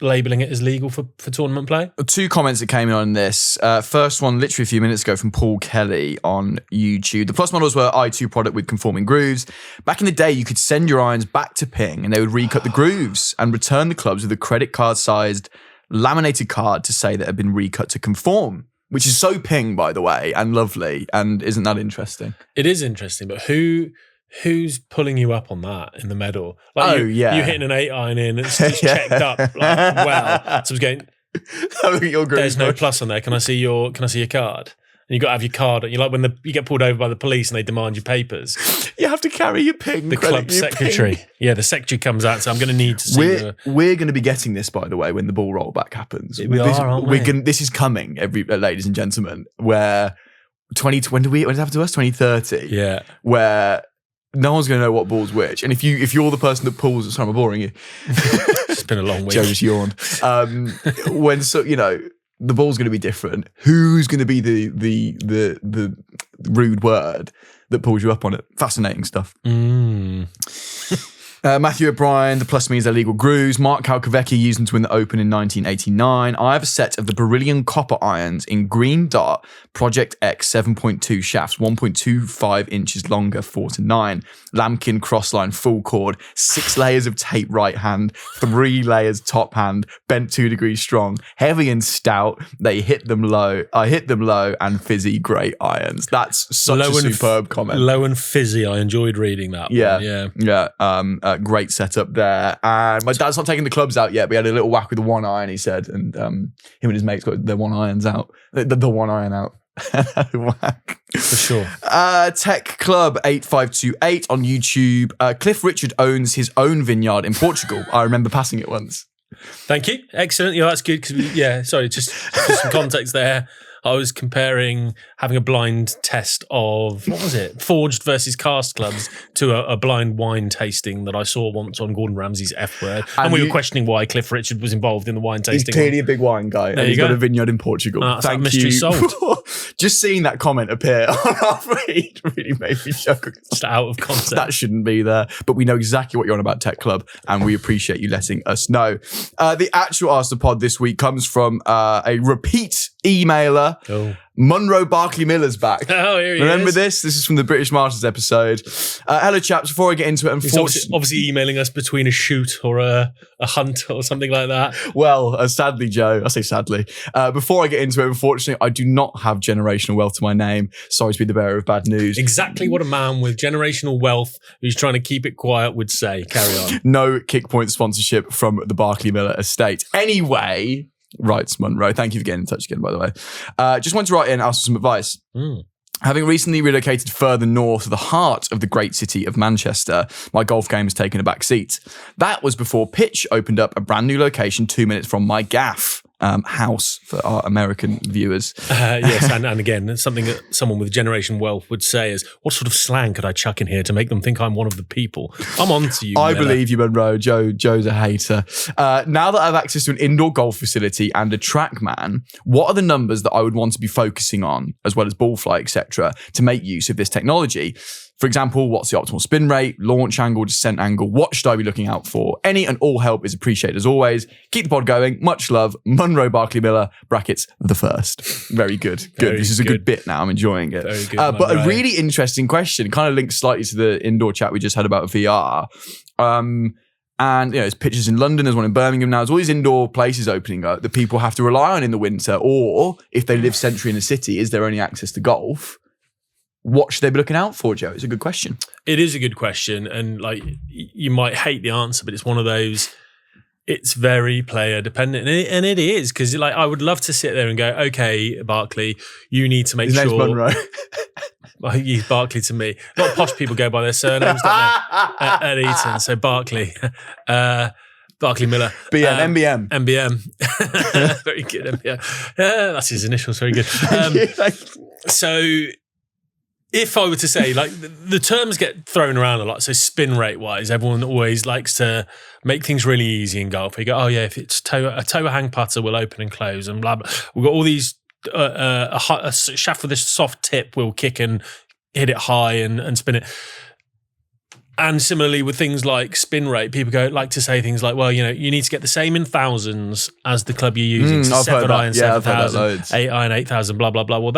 labelling it as legal for tournament play. 2 comments that came in on this. First one, literally a few minutes ago, from Paul Kelly on YouTube. The plus models were i2 product with conforming grooves. Back in the day, you could send your irons back to Ping and they would recut the grooves and return the clubs with a credit card sized laminated card to say that it had been recut to conform. Which is so Ping, by the way, and lovely. And isn't that interesting? It is interesting, but who's pulling you up on that in the medal? Like you hitting an 8-iron in, it's checked up. Like, wow. So I was going, there's no plus on there. Can I see your card? And you got to have your card. And you're like when you get pulled over by the police and they demand your papers. You have to carry your Ping. The club secretary. Ping. Yeah, the secretary comes out. So I'm going to need to see. We're going to be getting this, by the way, when the ball rollback happens. Aren't we? This is coming, ladies and gentlemen. Where when did it happen to us? 2030. Yeah. Where no one's going to know what ball's which. And if you're the person that pulls, sorry, I'm boring you. It's been a long week. Joe just yawned. The ball's going to be different. Who's going to be the rude word that pulls you up on it? Fascinating stuff. Matthew O'Brien, the plus means they're legal grooves. Mark Calcavecchi used them to win the Open in 1989. I have a set of the Beryllium copper irons in green dot Project X 7.2 shafts, 1.25 inches longer, 4-9. Lambkin crossline full cord, 6 layers of tape right hand, 3 layers top hand, bent 2 degrees strong, heavy and stout. They hit them low. I hit them low and fizzy great irons. That's such a superb comment. Low and fizzy. I enjoyed reading that. Yeah. Great setup there. And my dad's not taking the clubs out yet. We had a little whack with the 1 iron, he said, and him and his mates got their 1 irons out. The 1 iron out. Whack. For sure. Tech Club 8528 on YouTube. Cliff Richard owns his own vineyard in Portugal. I remember passing it once. Thank you. Excellent. Yeah, that's good. Just some context there. I was comparing having a blind test of, what was it, forged versus cast clubs to a blind wine tasting that I saw once on Gordon Ramsay's F Word. And we were questioning why Cliff Richard was involved in the wine tasting. He's clearly a big wine guy. And he's got a vineyard in Portugal. Thank you. Mystery solved. Just seeing that comment appear on our feed really made me chuckle. Just out of context. That shouldn't be there. But we know exactly what you're on about, Tech Club, and we appreciate you letting us know. The actual Ask the Pod this week comes from a repeat emailer. Oh. Munro Barkley Miller's back. Oh, here he Remember is. this? This is from the British Masters episode. Hello, chaps. Before I get into it, he's obviously emailing us between a shoot or a hunt or something like that. Well, sadly, Joe, I say sadly. Before I get into it, unfortunately, I do not have generational wealth to my name. Sorry to be the bearer of bad news. Exactly what a man with generational wealth who's trying to keep it quiet would say. Carry on. No Kickpoint sponsorship from the Barkley Miller estate. Anyway, writes Munro. Thank you for getting in touch again, by the way. Just wanted to write in and ask for some advice. Having recently relocated further north to the heart of the great city of Manchester, my golf game has taken a back seat. That was before Pitch opened up a brand new location 2 minutes from my gaff. house for our American viewers. Yes, and again, something that someone with generation wealth would say is, what sort of slang could I chuck in here to make them think I'm one of the people? I'm on to you, I Miller. believe you, Monroe. Joe's a hater. Now that I have access to an indoor golf facility and a TrackMan, what are the numbers that I would want to be focusing on, as well as ball flight, etc., to make use of this technology? For example, what's the optimal spin rate, launch angle, descent angle? What should I be looking out for? Any and all help is appreciated as always. Keep the pod going. Much love. Monroe Barkley Miller, brackets, the first. Very good. Good. This is a good bit now. I'm enjoying it. Very good, but a really interesting question, kind of links slightly to the indoor chat we just had about VR. And there's pitches in London, there's one in Birmingham now. There's all these indoor places opening up that people have to rely on in the winter. Or if they live centrally in the city, is there only access to golf? What should they be looking out for, Joe? It's a good question. It is a good question. And like, you might hate the answer, but it's one of those, it's very player dependent. And it is, because like, I would love to sit there and go, okay, Barkley, you need to make His sure. name's Monroe. He's Barkley to me. A lot of posh people go by their surnames, don't they? At Eton. So Barkley. Barkley Miller. MBM. MBM. Very good, MBM. That's his initials. Very good. So if I were to say, like, the terms get thrown around a lot. So spin rate wise, everyone always likes to make things really easy in golf. You go, oh yeah, if it's a toe hang putter will open and close and blah, blah. We've got all these, a shaft with a soft tip will kick and hit it high and spin it. And similarly with things like spin rate, people like to say things like, well, you need to get the same in thousands as the club you're using. So 7 iron, 7,000, 8 iron, 8,000, blah, blah, blah. Well,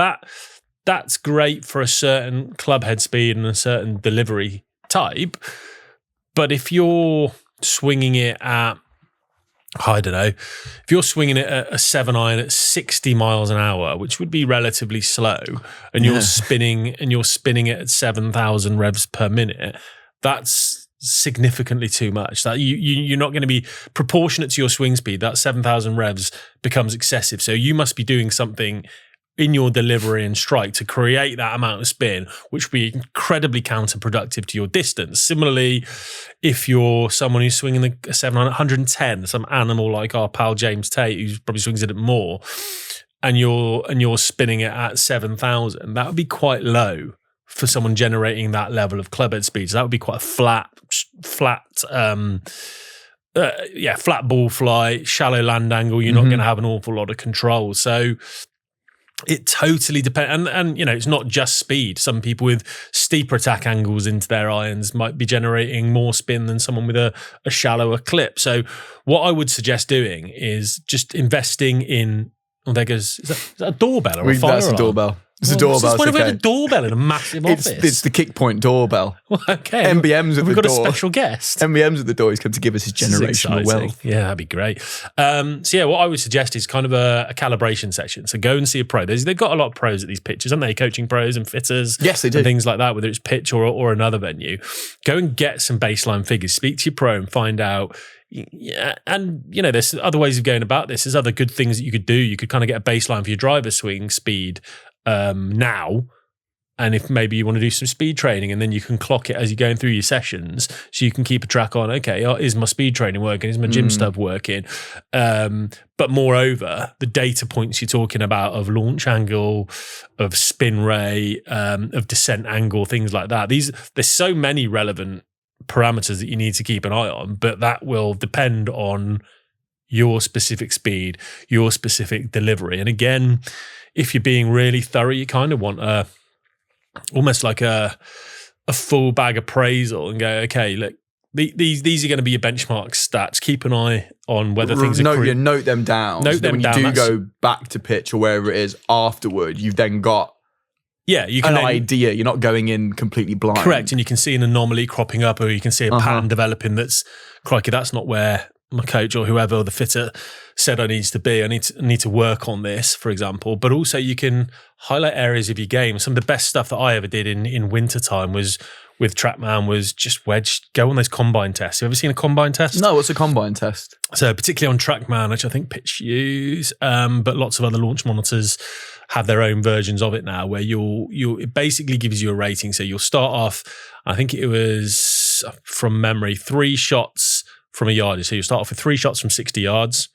that's great for a certain club head speed and a certain delivery type. But if you're swinging it at, I don't know, if you're swinging it at a 7 iron at 60 miles an hour, which would be relatively slow, and you're spinning it at 7,000 revs per minute, that's significantly too much. That you're not going to be proportionate to your swing speed. That 7,000 revs becomes excessive. So you must be doing something in your delivery and strike to create that amount of spin, which would be incredibly counterproductive to your distance. Similarly, if you're someone who's swinging a 7 iron at 110, some animal like our pal James Tate, who probably swings it at more, and you're spinning it at 7,000, that would be quite low for someone generating that level of club head speed. So that would be quite a flat ball flight, shallow land angle. You're not going to have an awful lot of control. So it totally depends. And it's not just speed. Some people with steeper attack angles into their irons might be generating more spin than someone with a shallower clip. So what I would suggest doing is just investing in, there goes, is that a doorbell or a fire alarm? That's a doorbell. It's a doorbell. What about a doorbell in a massive office? It's the kick point doorbell. Well, okay. MBM's at the door. We've got a special guest. MBM's at the door. He's come to give us his generational wealth. Yeah, that'd be great. What I would suggest is kind of a calibration session. So go and see a pro. They've got a lot of pros at these pitches, haven't they? Coaching pros and fitters. Yes, they do. And things like that, whether it's pitch or another venue. Go and get some baseline figures. Speak to your pro and find out. Yeah, and there's other ways of going about this. There's other good things that you could do. You could kind of get a baseline for your driver swing speed now, and if maybe you want to do some speed training, and then you can clock it as you're going through your sessions, so you can keep a track on, okay, is my speed training working, is my gym stuff working, but moreover, the data points you're talking about of launch angle, of spin rate, of descent angle, things like that, there's so many relevant parameters that you need to keep an eye on, but that will depend on your specific speed, your specific delivery. And again, if you're being really thorough, you kind of want almost like a full bag appraisal and go, okay, look, these are going to be your benchmark stats. Keep an eye on whether things are note them down. Note them down. When you do go back to pitch or wherever it is afterward, you've then got you can idea. You're not going in completely blind. Correct, and you can see an anomaly cropping up, or you can see a pattern developing that's, crikey, that's not where my coach or whoever, or the fitter said I needs to be. I need to work on this, for example. But also you can highlight areas of your game. Some of the best stuff that I ever did in wintertime was with TrackMan was just go on those combine tests. Have you ever seen a combine test? No, what's a combine test? So particularly on TrackMan, which I think Pitch use, but lots of other launch monitors have their own versions of it now, where it basically gives you a rating. So you'll start off, I think it was from memory, 3 shots from a yard. So you start off with 3 shots from 60 yards.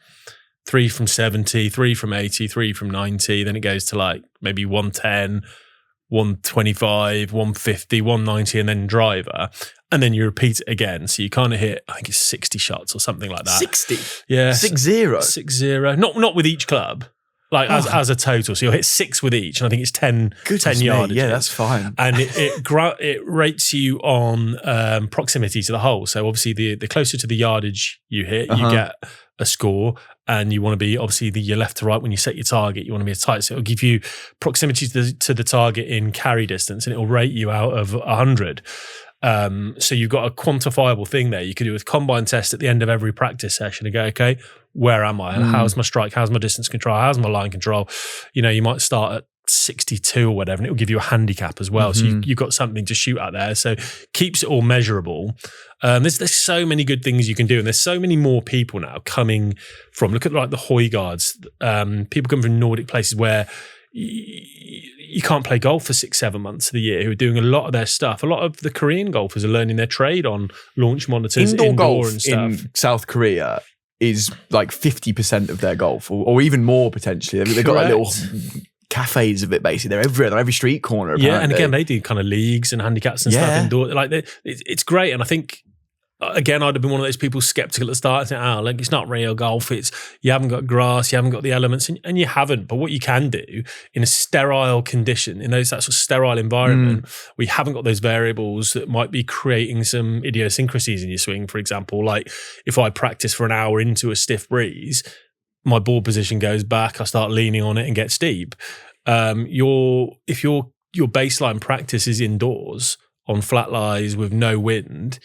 3 from 70, 3 from 80, 3 from 90. Then it goes to like maybe 110, 125, 150, 190, and then driver. And then you repeat it again. So you kind of hit, I think it's 60 shots or something like that. 60? Yeah. 6-0? 6-0. Not with each club. Like as a total. So you'll hit 6 with each. And I think it's 10 yards. Yeah, that's fine. And it rates you on proximity to the hole. So obviously the closer to the yardage you hit, you get a score. And you want to be, obviously, your left to right when you set your target, you want to be as tight. So it'll give you proximity to the target in carry distance, and it'll rate you out of 100. So you've got a quantifiable thing there. You could do a combine test at the end of every practice session and go, okay, where am I? How's my strike? How's my distance control? How's my line control? You might start at 62 or whatever, and it'll give you a handicap as well. So you've got something to shoot at there. So keeps it all measurable. There's so many good things you can do, and there's so many more people now coming from. Look at like the Højgaards, people come from Nordic places where you can't play golf for 6-7 months of the year, who are doing a lot of their stuff. A lot of the Korean golfers are learning their trade on launch monitors, indoor golf and stuff. In South Korea is like 50% of their golf, or even more potentially. They've got like little cafes of it, basically. They're everywhere, on every street corner. Apparently. Yeah, and again, they do kind of leagues and handicaps and stuff indoor. Like it's great, and I think. Again, I'd have been one of those people skeptical at the start, saying, like, it's not real golf. It's you haven't got grass, you haven't got the elements, and you haven't. But what you can do in a sterile condition, in that sort of sterile environment, where you haven't got those variables that might be creating some idiosyncrasies in your swing, for example, like if I practice for an hour into a stiff breeze, my ball position goes back, I start leaning on it and get steep. If your baseline practice is indoors on flat lies with no wind,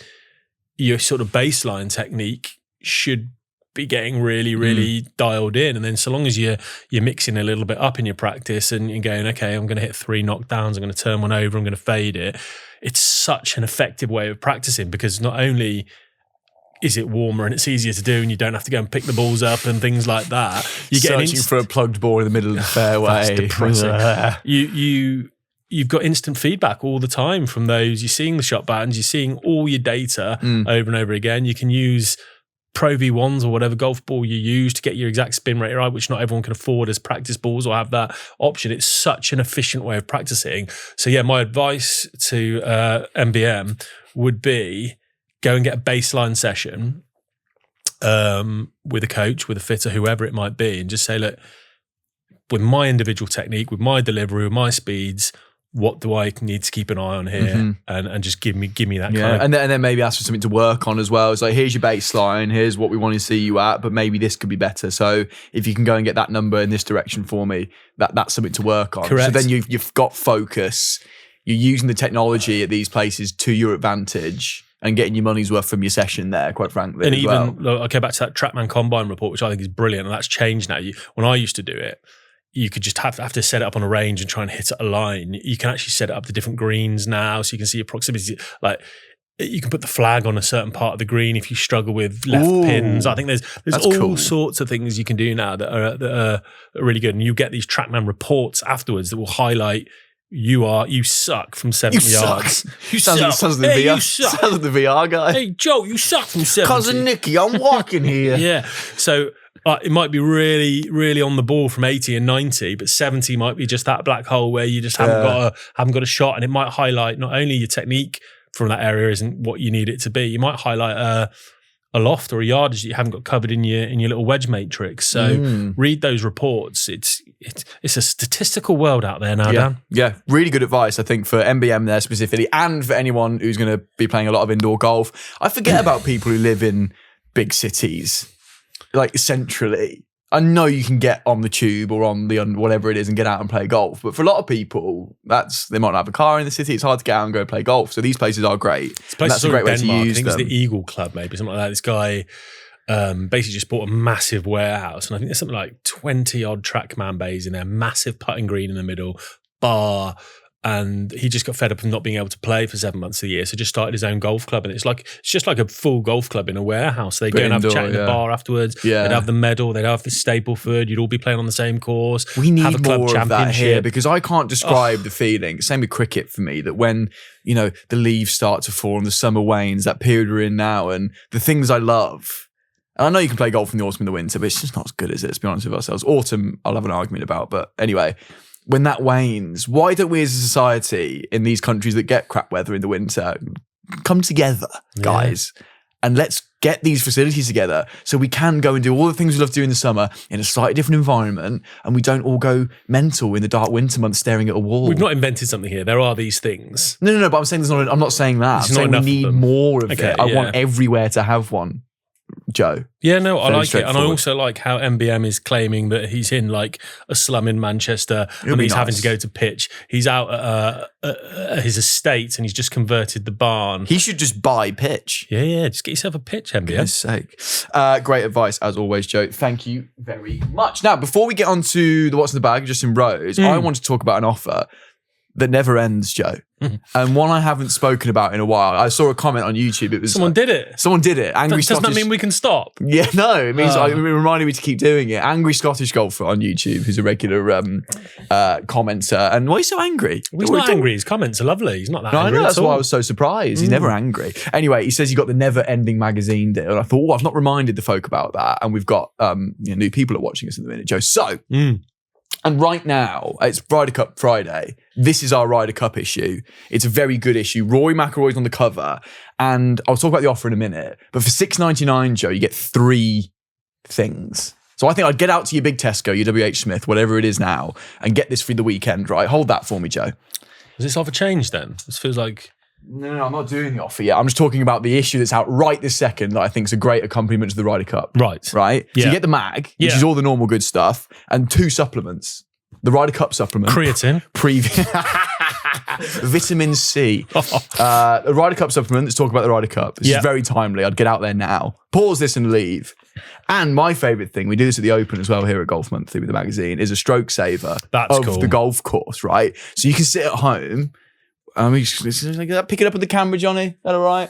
your sort of baseline technique should be getting really, really dialed in. And then so long as you're mixing a little bit up in your practice and you're going, okay, I'm going to hit 3 knockdowns, I'm going to turn one over, I'm going to fade it. It's such an effective way of practicing, because not only is it warmer and it's easier to do and you don't have to go and pick the balls up and things like that. You get searching for a plugged ball in the middle of the fairway. That's depressing. You've got instant feedback all the time from those. You're seeing the shot patterns, you're seeing all your data over and over again. You can use Pro V1s or whatever golf ball you use to get your exact spin rate right, which not everyone can afford as practice balls or have that option. It's such an efficient way of practicing. So yeah, my advice to MBM would be go and get a baseline session with a coach, with a fitter, whoever it might be, and just say, look, with my individual technique, with my delivery, with my speeds, what do I need to keep an eye on here, and just give me that kind of... And then maybe ask for something to work on as well. It's like, here's your baseline, here's what we want to see you at, but maybe this could be better. So if you can go and get that number in this direction for me, that's something to work on. Correct. So then you've got focus. You're using the technology at these places to your advantage and getting your money's worth from your session there, quite frankly. And as even, well. okay, back to that TrackMan Combine report, which I think is brilliant, and that's changed now. When I used to do it, you could just have to set it up on a range and try and hit a line. You can actually set it up to different greens now, so you can see your proximity. Like, you can put the flag on a certain part of the green if you struggle with left pins. I think there's all sorts of things you can do now that are really good. And you get these TrackMan reports afterwards that will highlight you suck from 70 yards. You sounds like the VR. Sounds like the VR guy. Hey Joe, you suck from 70. Cousin Nicky, I'm walking here. Yeah. So it might be really, really on the ball from 80 and 90, but 70 might be just that black hole where you just haven't got a shot, and it might highlight not only your technique from that area isn't what you need it to be. You might highlight a loft or a yardage that you haven't got covered in your little wedge matrix. So read those reports. It's a statistical world out there now, Dan. Yeah, really good advice, I think, for MBM there specifically, and for anyone who's going to be playing a lot of indoor golf. I forget about people who live in big cities, like centrally. I know you can get on the tube or on the whatever it is and get out and play golf, but for a lot of people, they might not have a car in the city. It's hard to get out and go play golf. So these places are great. That's a great way to use them. I think it's the Eagle Club, maybe something like that. This guy basically just bought a massive warehouse, and I think there's something like 20 odd TrackMan bays in there, massive putting green in the middle, bar. And he just got fed up of not being able to play for 7 months of the year, so just started his own golf club. And it's just like a full golf club in a warehouse. They go and have a chat in the bar afterwards. Yeah. They'd have the medal. They'd have the staple food. You'd all be playing on the same course. We need have a club more of that here, because I can't describe the feeling. Same with cricket for me, that when the leaves start to fall and the summer wanes, that period we're in now, and the things I love And I know you can play golf in the autumn and the winter, but it's just not as good as it, let's be honest with ourselves. Autumn, I'll have an argument about. But anyway, when that wanes, why don't we as a society in these countries that get crap weather in the winter come together, guys, and let's get these facilities together so we can go and do all the things we love to do in the summer in a slightly different environment, and we don't all go mental in the dark winter months staring at a wall. We've not invented something here. There are these things. No, but I'm saying I'm not saying that. I'm saying we need more of it. I want everywhere to have one. Joe. Yeah, no, I like it. And I also like how MBM is claiming that he's in like a slum in Manchester and he's having to go to pitch. He's out at his estate and he's just converted the barn. He should just buy pitch. Yeah. Just get yourself a pitch, MBM. For goodness sake. Great advice, as always, Joe. Thank you very much. Now, before we get on to the What's in the Bag, Justin Rose, I want to talk about an offer that never ends, Joe. And one I haven't spoken about in a while. I saw a comment on YouTube. It was Someone did it. Angry Doesn't that mean we can stop? Yeah, no. It means it reminded me to keep doing it. Angry Scottish golfer on YouTube, who's a regular commenter. And why are you so angry? Well, he's not angry. His comments are lovely. He's not that angry. I know. That's why I was so surprised. He's never angry. Anyway, he says he got the Never Ending magazine deal. And I thought, I've not reminded the folk about that. And we've got new people are watching us in the minute, Joe. So. And right now, it's Ryder Cup Friday. This is our Ryder Cup issue. It's a very good issue. Rory McIlroy's on the cover. And I'll talk about the offer in a minute. But for $6.99, Joe, you get 3 things. So I think I'd get out to your big Tesco, your WH Smith, whatever it is now, and get this for the weekend, right? Hold that for me, Joe. Has this offer changed then? This feels like... No, I'm not doing the offer yet. I'm just talking about the issue that's out right this second that I think is a great accompaniment to the Ryder Cup. Right. So you get the mag, which is all the normal good stuff, and 2 supplements. The Ryder Cup supplement. Creatine. Vitamin C. The Ryder Cup supplement. Let's talk about the Ryder Cup. This is very timely. I'd get out there now. Pause this and leave. And my favourite thing, we do this at the Open as well here at Golf Monthly with the magazine, is a stroke saver of the golf course, right? So you can sit at home. Pick it up with the camera, Johnny. Is that all right?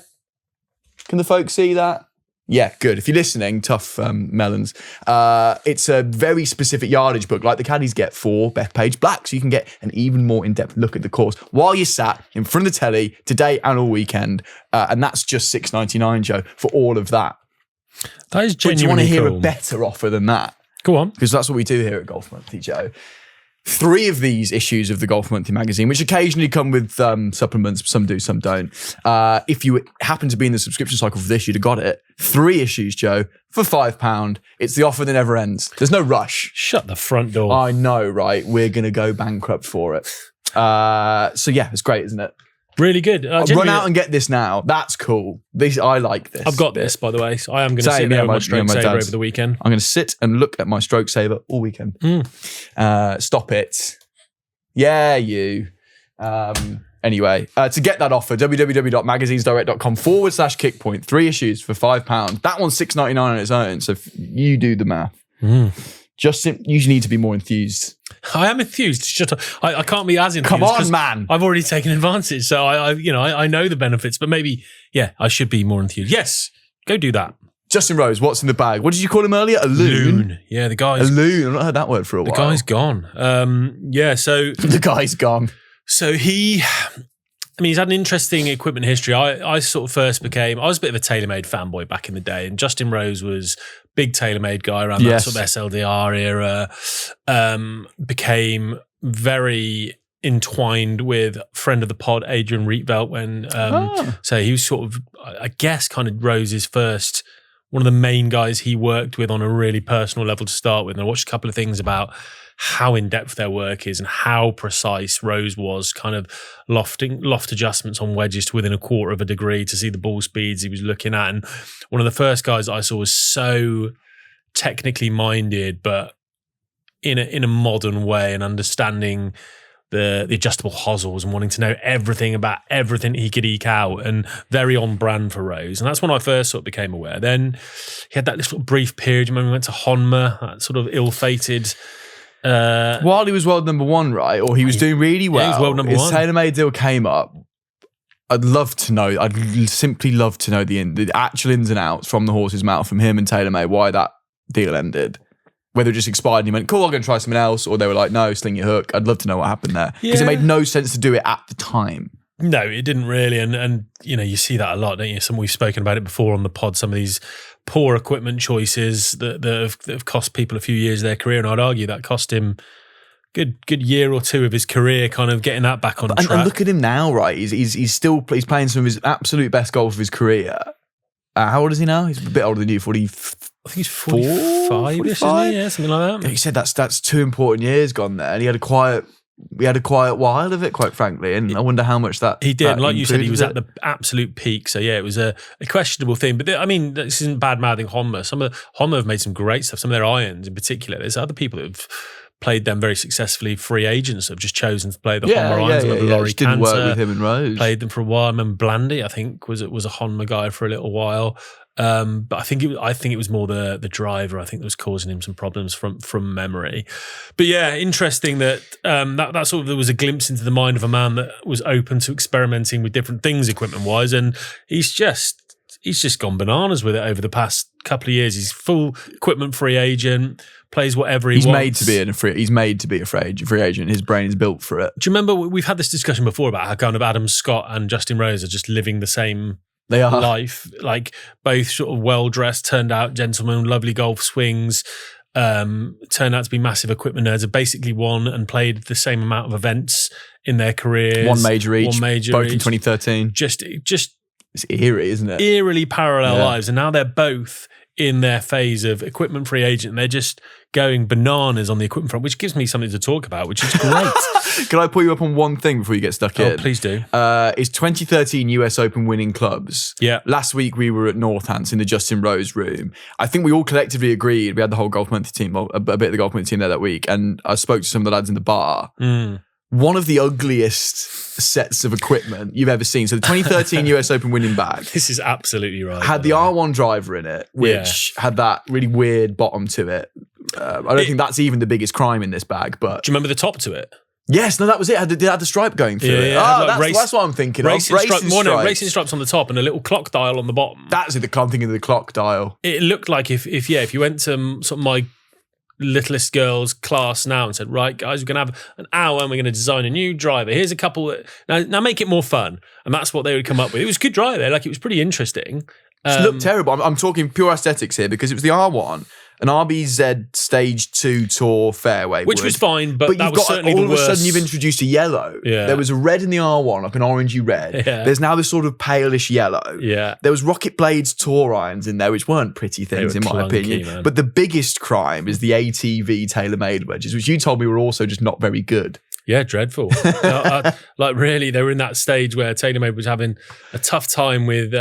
Can the folks see that? Yeah, good. If you're listening, tough melons. It's a very specific yardage book, like the caddies get for Bethpage Black, so you can get an even more in-depth look at the course while you're sat in front of the telly today and all weekend. And that's just $6.99, Joe, for all of that. That is genuinely cool. But do you want to hear a better offer than that? Go on. Because that's what we do here at Golf Monthly, Joe. 3 of these issues of the Golf Monthly magazine, which occasionally come with supplements, some do, some don't. If you happen to be in the subscription cycle for this, you'd have got it. 3 issues, Joe, for £5. It's the offer that never ends. There's no rush. Shut the front door. I know, right? We're going to go bankrupt for it. So yeah, it's great, isn't it? Really good. Run out and get this now. That's cool. I like this. I've got this, by the way. So I am going to sit there with my stroke saver over the weekend. I'm going to sit and look at my stroke saver all weekend. Stop it. Yeah, you. Anyway, to get that offer, www.magazinesdirect.com/kickpoint. 3 issues for £5. That one's $6.99 on its own. So you do the math. Justin, you need to be more enthused. I am enthused. I can't be as enthused. Come on, man. I've already taken advantage. So I know the benefits, but maybe, I should be more enthused. Yes, go do that. Justin Rose, what's in the bag? What did you call him earlier? A loon? Yeah, the guy's... A loon. I've not heard that word for a while. The guy's gone. So... The guy's gone. So he's had an interesting equipment history. I sort of first I was a bit of a TaylorMade fanboy back in the day, and Justin Rose was big TaylorMade guy around that sort of SLDR era. Became very entwined with friend of the pod, Adrian Rietveld, when so he was sort of, I guess, kind of Rose's first, one of the main guys he worked with on a really personal level to start with. And I watched a couple of things about how in-depth their work is and how precise Rose was, kind of loft adjustments on wedges to within 1/4 of a degree to see the ball speeds he was looking at. And one of the first guys I saw was so technically minded, but in a modern way, and understanding the adjustable hosels and wanting to know everything about everything he could eke out, and very on brand for Rose. And that's when I first sort of became aware. Then he had that little brief period, remember, we went to Honma, that sort of ill-fated... while he was world number 1, right? Or he was doing really well. Yeah, he was world number 1. His TaylorMade deal came up. I'd simply love to know the actual ins and outs from the horse's mouth, from him and TaylorMade, why that deal ended. Whether it just expired and he went, cool, I'm going to try something else, or they were like, no, sling your hook. I'd love to know what happened there. Because it made no sense to do it at the time. No, it didn't really, and you see that a lot, don't you? We've spoken about it before on the pod. Some of these poor equipment choices that have cost people a few years of their career, and I'd argue that cost him good year or two of his career, kind of getting that back on track. And look at him now, right? He's still playing some of his absolute best golf of his career. How old is he now? He's a bit older than you. 40. I think he's 45-ish, isn't he? Yeah, something like that. He said that's 2 important years gone there, and he had a quiet while of it, quite frankly, and I wonder how much that he did. That like you said, he was it. at the absolute peak. So yeah, it was a questionable thing. But I mean, this isn't bad mouthing Honma. Honma have made some great stuff. Some of their irons, in particular. There's other people that have played them very successfily. Free agents have just chosen to play the Honma irons. Laurie didn't work with him and Rose. Played them for a while. I remember Blandy, I think, was a Honma guy for a little while. But I think it was more the driver. I think that was causing him some problems from memory. But yeah, interesting that that sort of, there was a glimpse into the mind of a man that was open to experimenting with different things equipment wise, and he's just gone bananas with it over the past couple of years. He's full equipment free agent, plays whatever he wants. He's made to be a free agent. His brain is built for it. Do you remember we've had this discussion before about how kind of Adam Scott and Justin Rose are just living the same life, like both sort of well-dressed, turned out gentlemen, lovely golf swings, turned out to be massive equipment nerds, have basically won and played the same amount of events in their careers. One major each, both in 2013. Just it's eerie, isn't it? Eerily parallel lives. And now they're both in their phase of equipment free agent. They're just going bananas on the equipment front, which gives me something to talk about, which is great. Can I pull you up on one thing before you get stuck in? Oh, please do. It's 2013 US Open winning clubs. Yeah. Last week we were at Northants in the Justin Rose room. I think we all collectively agreed. We had the whole Golf Monthly team, a bit of the Golf Monthly team there that week, and I spoke to some of the lads in the bar. One of the ugliest sets of equipment you've ever seen. So the 2013 US Open winning bag. This is absolutely right. Had the R1 driver in it, which had that really weird bottom to it. I don't think that's even the biggest crime in this bag. But do you remember the top to it? Yes, no, that was it. It had the stripe going through it. Yeah, That's what I'm thinking of. Racing stripes on the top and a little clock dial on the bottom. That's it. I'm thinking of the clock dial. It looked like if you went to sort of my littlest girls class now and said, right guys, we're going to have an hour and we're going to design a new driver. Here's a couple now make it more fun. And that's what they would come up with. It was a good driver. Like, it was pretty interesting. It looked terrible. I'm talking pure aesthetics here, because it was the R1, an RBZ Stage 2 Tour fairway which was fine, but that was certainly all the of worst. A sudden you've introduced a yellow. Yeah. There was a red in the R1, like an orangey red. Yeah. There's now this sort of palish yellow. Yeah. There was Rocket Blades Tour irons in there, which weren't pretty things in my opinion. Man. But the biggest crime is the ATV TaylorMade wedges, which you told me were also just not very good. Yeah, dreadful. Like, really, they were in that stage where TaylorMade was having a tough time with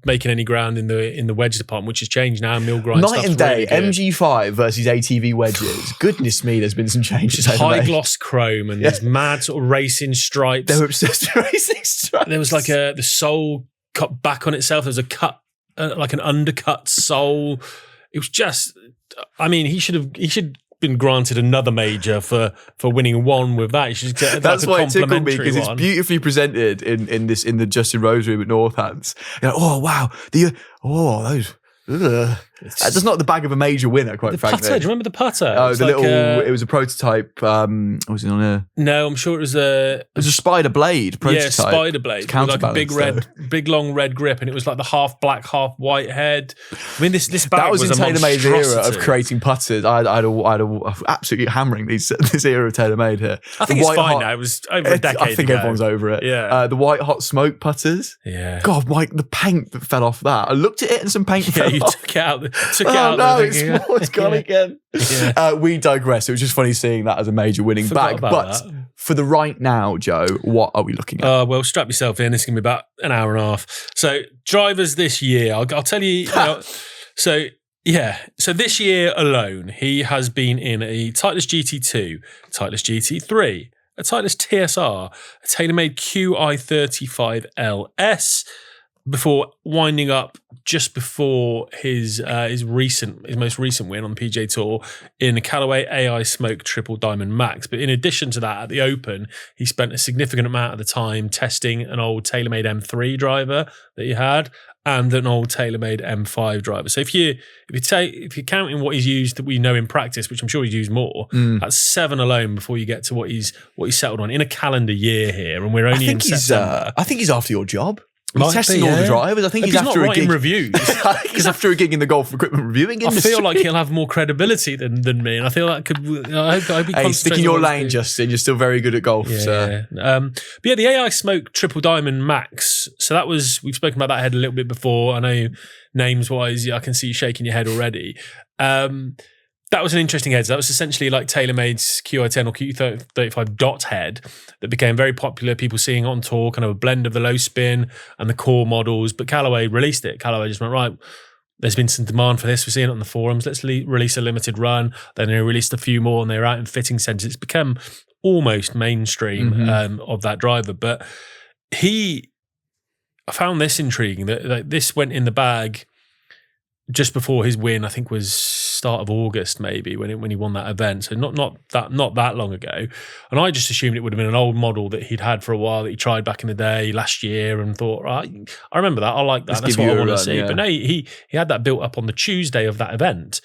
making any ground in the wedge department, which has changed now. Mill grind night and day, really MG5 versus ATV wedges. Goodness me, there's been some changes. High gloss chrome and these mad sort of racing stripes. They were obsessed with racing stripes. There was like the sole cut back on itself. There was a cut, like an undercut sole. It was just, I mean, he should been granted another major for winning one with that. You should get that's why it tickled me, because it's beautifully presented in the Justin Rose room at Northants. You're like, oh wow, those. That's not the bag of a major winner, quite frankly. Putter, do you remember the putter? Oh, it was a prototype. Was it on a? No, I'm sure it was a. It was a Spider Blade prototype. Yeah, Spider Blade. With like a big long red grip, and it was like the half black, half white head. I mean, this bag that was in TaylorMade's era of creating putters. I'd absolutely hammering this era of TaylorMade here. I think it's fine now. It was over a decade. I think ago. Everyone's over it. Yeah, the white hot smoke putters. Yeah. God, Mike, the paint that fell off that. I looked at it and some paint fell off. You took it out. No, it's gone again. Yeah. We digress. It was just funny seeing that as a major winning bag. But for the right now, Joe, what are we looking at? Well, strap yourself in. This is going to be about an hour and a half. So drivers this year, I'll tell you. So this year alone, he has been in a Titleist GT2, Titleist GT3, a Titleist TSR, a TaylorMade QI35 LS, before winding up just before his most recent win on the PGA Tour in a Callaway AI Smoke Triple Diamond Max. But in addition to that, at the Open, he spent a significant amount of the time testing an old TaylorMade M3 driver that he had. and an old TaylorMade M5 driver. So if you're counting what he's used that we know in practice, which I'm sure he's used more, that's 7 alone before you get to what he's settled on in a calendar year here, and we're only in September. I think he's after your job. He's testing all the drivers. I think he's after not a gig. writing reviews. He's after a gig in the golf equipment reviewing industry. I feel like he'll have more credibility than me, and I feel that could. I hope he hey, stick in your lane, Justin. You're still very good at golf. Yeah. So. But yeah, the AI Smoke Triple Diamond Max. So that was, we've spoken about that head a little bit before. I know names wise, I can see you shaking your head already. That was an interesting head. So that was essentially like TaylorMade's QI10 or Q35 dot head that became very popular. People seeing it on tour, kind of a blend of the low spin and the core models. But Callaway released it. Callaway just went, right, there's been some demand for this. We're seeing it on the forums. Let's release a limited run. Then they released a few more and they were out in fitting centres. It's become almost mainstream of that driver. But I found this intriguing that this went in the bag just before his win. I think was start of August maybe when he won that event, so not that long ago. And I just assumed it would have been an old model that he'd had for a while, that he tried back in the day last year, and thought, right, I remember that, I like that, that's what I want to see. Yeah. But no, he had that built up on the Tuesday of that event.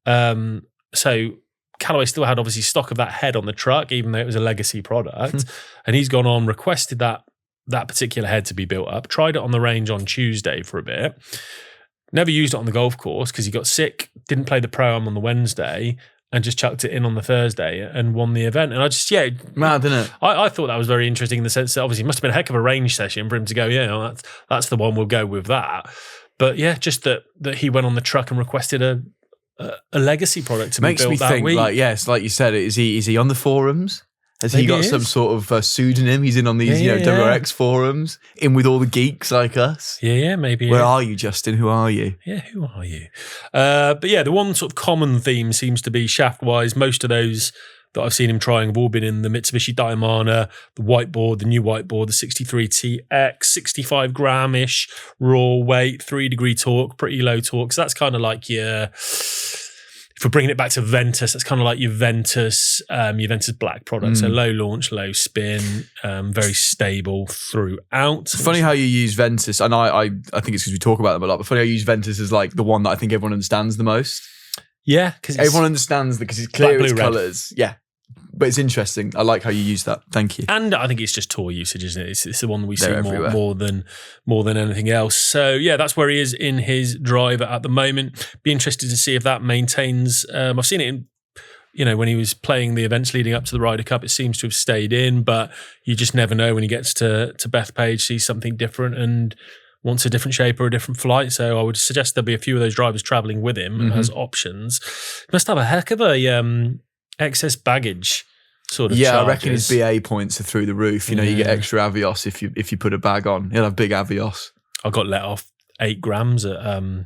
So Callaway still had obviously stock of that head on the truck, even though it was a legacy product. And he's gone on, requested that particular head to be built up, tried it on the range on Tuesday for a bit. Never used it on the golf course because he got sick, didn't play the Pro-Am on the Wednesday, and just chucked it in on the Thursday and won the event. And I just, mad, didn't it? I thought that was very interesting in the sense that obviously it must have been a heck of a range session for him to go, that's the one, we'll go with that. But yeah, just that he went on the truck and requested a legacy product to be built that week. Makes me think, like, yes, like you said, is he on the forums? Has he got some sort of pseudonym? He's in on these, WRX forums, in with all the geeks like us. Yeah, maybe. Where are you, Justin? Who are you? Yeah, who are you? But yeah, the one sort of common theme seems to be shaft-wise. Most of those that I've seen him trying have all been in the Mitsubishi Diamana, the whiteboard, the new whiteboard, the 63TX, 65 gram-ish raw weight, 3-degree torque, pretty low torque. So that's kind of like your... If we're bringing it back to Ventus, that's kind of like your Ventus black product. So low launch, low spin, very stable throughout. Funny how you use Ventus, and I think it's because we talk about them a lot, but funny how you use Ventus as like the one that I think everyone understands the most. Yeah, because everyone understands because it's clear, its colours. Yeah. But it's interesting. I like how you use that. Thank you. And I think it's just tour usage, isn't it? It's the one that we see more than anything else. So yeah, that's where he is in his driver at the moment. Be interested to see if that maintains. I've seen it in, when he was playing the events leading up to the Ryder Cup, it seems to have stayed in, but you just never know when he gets to Bethpage, sees something different and wants a different shape or a different flight. So I would suggest there'll be a few of those drivers traveling with him as options. Must have a heck of a excess baggage sort of charges. I reckon his BA points are through the roof. You get extra Avios if you put a bag on. He'll have big Avios. I got let off 8 grams at the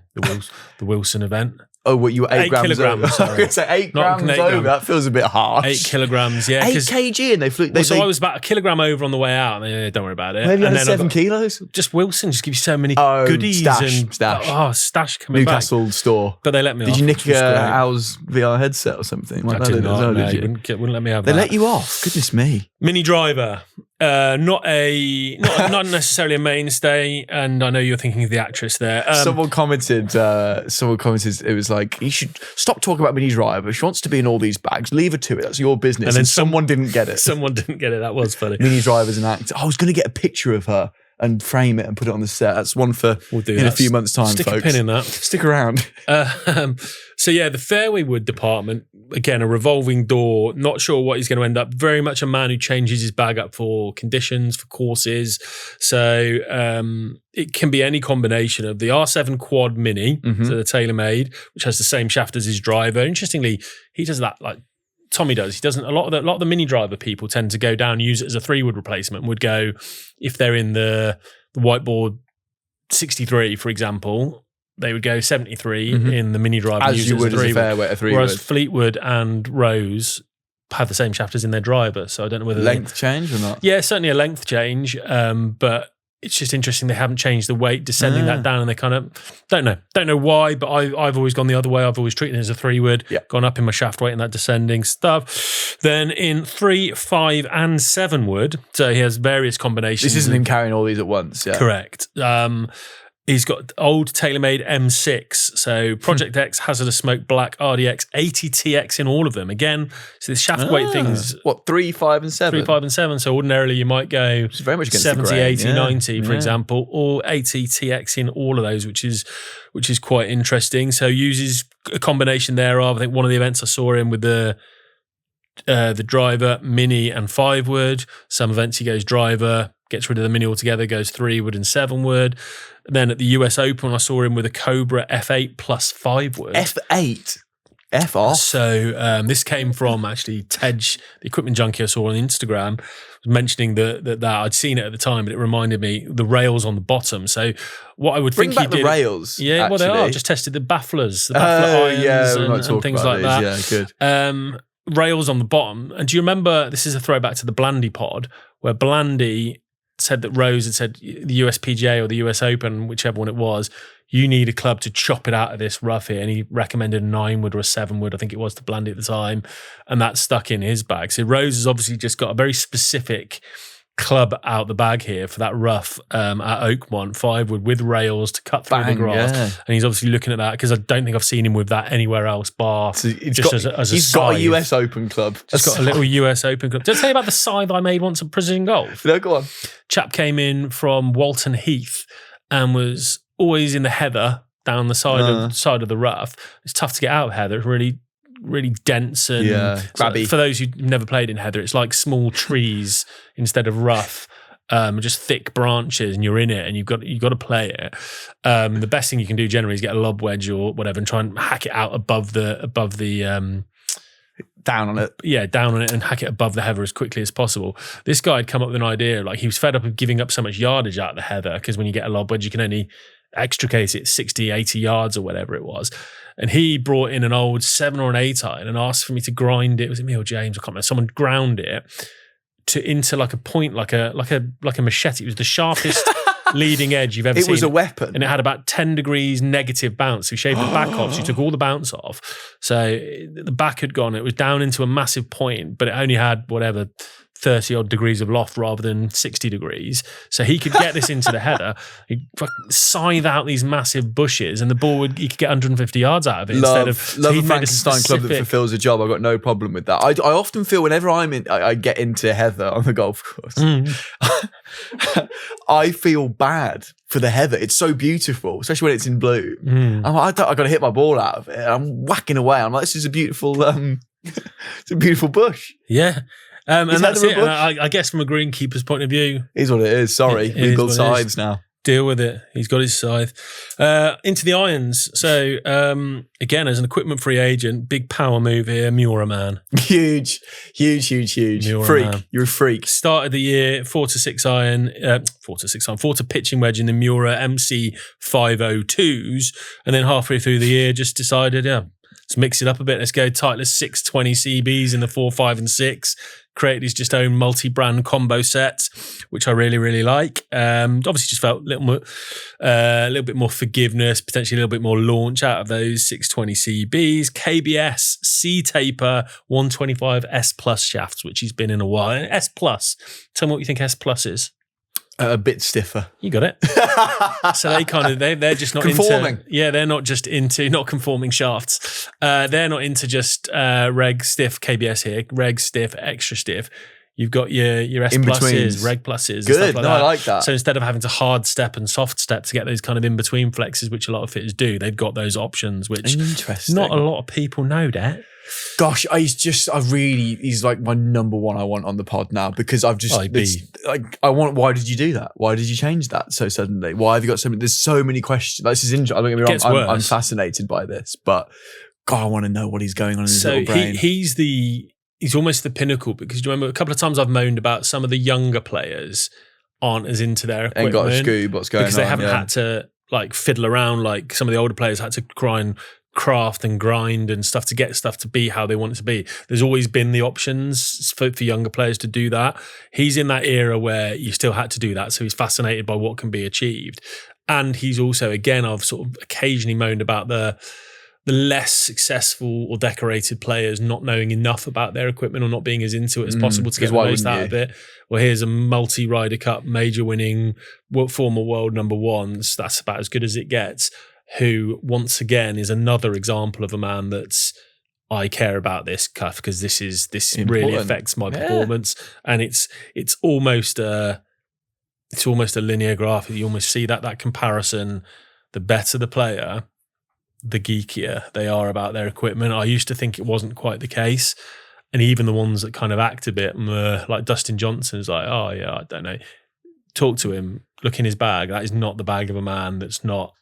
Wilson event. Oh, what, you were 8 grams kilograms, over? sorry. I say 8 grams over. That feels a bit harsh. 8 kilograms, yeah. 8 kg, and they flew. So I was about a kilogram over on the way out. And don't worry about it. Maybe you had 7 kilos. Just Wilson just gives you so many goodies stash coming Newcastle back. store. But they let me off. Did you nick Al's VR headset or something? I did not. No, you wouldn't let me have that. They let you off. Goodness me. Mini driver. Not necessarily a mainstay, and I know you're thinking of the actress there. Someone commented. It was like, you should stop talking about mini driver. She wants to be in all these bags. Leave her to it. That's your business. And then someone didn't get it. Someone didn't get it. That was funny. Mini driver's an actor. I was going to get a picture of her and frame it and put it on the set. That's one for a few months' time, Stick folks. Stick a pin in that. Stick around. So yeah, the fairway wood department, again, a revolving door. Not sure what he's going to end up. Very much a man who changes his bag up for conditions, for courses. So it can be any combination of the R7 Quad Mini, so the TaylorMade, which has the same shaft as his driver. Interestingly, he does that like Tommy does. He doesn't. A lot of the mini driver people tend to go down and use it as a 3-wood replacement. Would go if they're in the whiteboard 63, for example. They would go 73 in the mini driver. As you would as a fairway, a 3-wood. Whereas Fleetwood and Rose have the same shaft as in their driver. So I don't know whether length change or not. Yeah, certainly a length change. But it's just interesting they haven't changed the weight, descending that down, and they kind of don't know why. But I've always gone the other way. I've always treated it as a 3-wood, gone up in my shaft weight and that descending stuff. Then in 3, 5, and 7 wood. So he has various combinations. This isn't him carrying all these at once. Yeah, correct. He's got old TaylorMade M6. So Project X, Hazardous Smoke, Black, RDX, 80TX in all of them. Again, so the shaft weight things. What, 3, 5 and 7? 3, 5 and 7. So ordinarily you might go very much 70, grain, 80, 90, for example, or 80TX in all of those, which is quite interesting. So uses a combination thereof. I think one of the events I saw him with the driver, mini and 5 wood. Some events he goes driver, gets rid of the mini altogether, goes 3 wood and 7 wood. And then at the US Open, I saw him with a Cobra F8 plus 5 wood. F8? F off. So this came from actually Tej, the equipment junkie I saw on Instagram, was mentioning that I'd seen it at the time, but it reminded me the rails on the bottom. So what I would Bring think back he did, the rails. yeah, actually. well they are. Just tested the bafflers, the baffler irons, and things like that. Yeah, good. Rails on the bottom. And do you remember? This is a throwback to the Blandy pod, where Blandy said that Rose had said the USPGA or the US Open, whichever one it was, you need a club to chop it out of this rough here. And he recommended a 9 wood or a 7 wood, I think it was, to Blandy at the time. And that stuck in his bag. So Rose has obviously just got a very specific club out the bag here for that rough at Oakmont, 5 wood with rails to cut through the grass. Yeah. And he's obviously looking at that because I don't think I've seen him with that anywhere else bar so just as a He's got a US Open club. He's got a little US Open club. Did I tell you about the scythe I made once at Precision Golf? No, go on. Chap came in from Walton Heath and was always in the heather down the side of the rough. It's tough to get out of heather. It's really dense and grabby. For those who've never played in heather, it's like small trees instead of rough, just thick branches, and you're in it, and you've got to play it. The best thing you can do generally is get a lob wedge or whatever and try and hack it out above the down on it. Yeah, down on it and hack it above the heather as quickly as possible. This guy had come up with an idea, like he was fed up of giving up so much yardage out of the heather, because when you get a lob wedge, you can only extricate it 60, 80 yards or whatever it was. And he brought in an old 7 or an 8 iron and asked for me to grind it. Was it me or James? I can't remember. Someone ground it into like a point, like a machete. It was the sharpest leading edge you've ever seen. It was a weapon. And it had about 10 degrees negative bounce. So he shaved the back off. So he took all the bounce off. So the back had gone. It was down into a massive point, but it only had whatever 30 odd degrees of loft rather than 60 degrees. So he could get this into the header. He'd scythe out these massive bushes and the ball he could get 150 yards out of it Love a Frankenstein club that fulfills a job. I've got no problem with that. I often feel whenever I get into heather on the golf course, I feel bad for the heather. It's so beautiful, especially when it's in bloom. I got to hit my ball out of it. I'm whacking away. I'm like, this is a beautiful, it's a beautiful bush. Yeah. And that's it. And I guess from a greenkeeper's point of view, is what it is. Sorry, legal scythes now. Deal with it. He's got his scythe. Into the irons. So again, as an equipment free agent, big power move here. Miura man, huge. Miura freak. Man. You're a freak. Started the year 4 to 6 iron, 4 to pitching wedge in the Miura MC 502s, and then halfway through the year, just decided, let's mix it up a bit. Let's go Titleist 620 CBs in the 4, 5, and 6. Created his just own multi-brand combo sets, which I really, really like. Obviously, just felt a little bit more forgiveness, potentially a little bit more launch out of those 620 CBs. KBS C-Taper 125 S Plus shafts, which he's been in a while. S Plus. Tell me what you think S Plus is. A bit stiffer. You got it. So they're just not conforming. They're not just into not conforming shafts. They're not into just reg stiff KBS here, reg stiff, extra stiff. You've got your S pluses, reg pluses, good. And stuff like that. I like that. So instead of having to hard step and soft step to get those kind of in between flexes, which a lot of fitters do, they've got those options, which not a lot of people know that. Gosh, he's like my number one I want on the pod now, because I've just why did you do that? Why did you change that so suddenly? Why have you got so many? There's so many questions. This is interesting. Don't get me wrong, I'm fascinated by this, but God, I want to know what he's going on in his little brain. He's almost the pinnacle, because do you remember a couple of times I've moaned about some of the younger players aren't as into their equipment. Ain't got a scoob what's going on. Because they haven't had to like fiddle around like some of the older players had to try and craft and grind and stuff to get stuff to be how they want it to be. There's always been the options for younger players to do that. He's in that era where you still had to do that, so he's fascinated by what can be achieved. And he's also, again, I've sort of occasionally moaned about the the less successful or decorated players not knowing enough about their equipment or not being as into it as possible to get the most out of it. Well, here's a multi-Ryder Cup major winning former world number ones. That's about as good as it gets. Who, once again, is another example of a man that's, I care about this, Cuff, because this important. Really affects my performance. And it's almost a linear graph. You almost see that comparison. The better the player, the geekier they are about their equipment. I used to think it wasn't quite the case. And even the ones that kind of act a bit like Dustin Johnson's like, oh yeah, I don't know. Talk to him, look in his bag. That is not the bag of a man that's not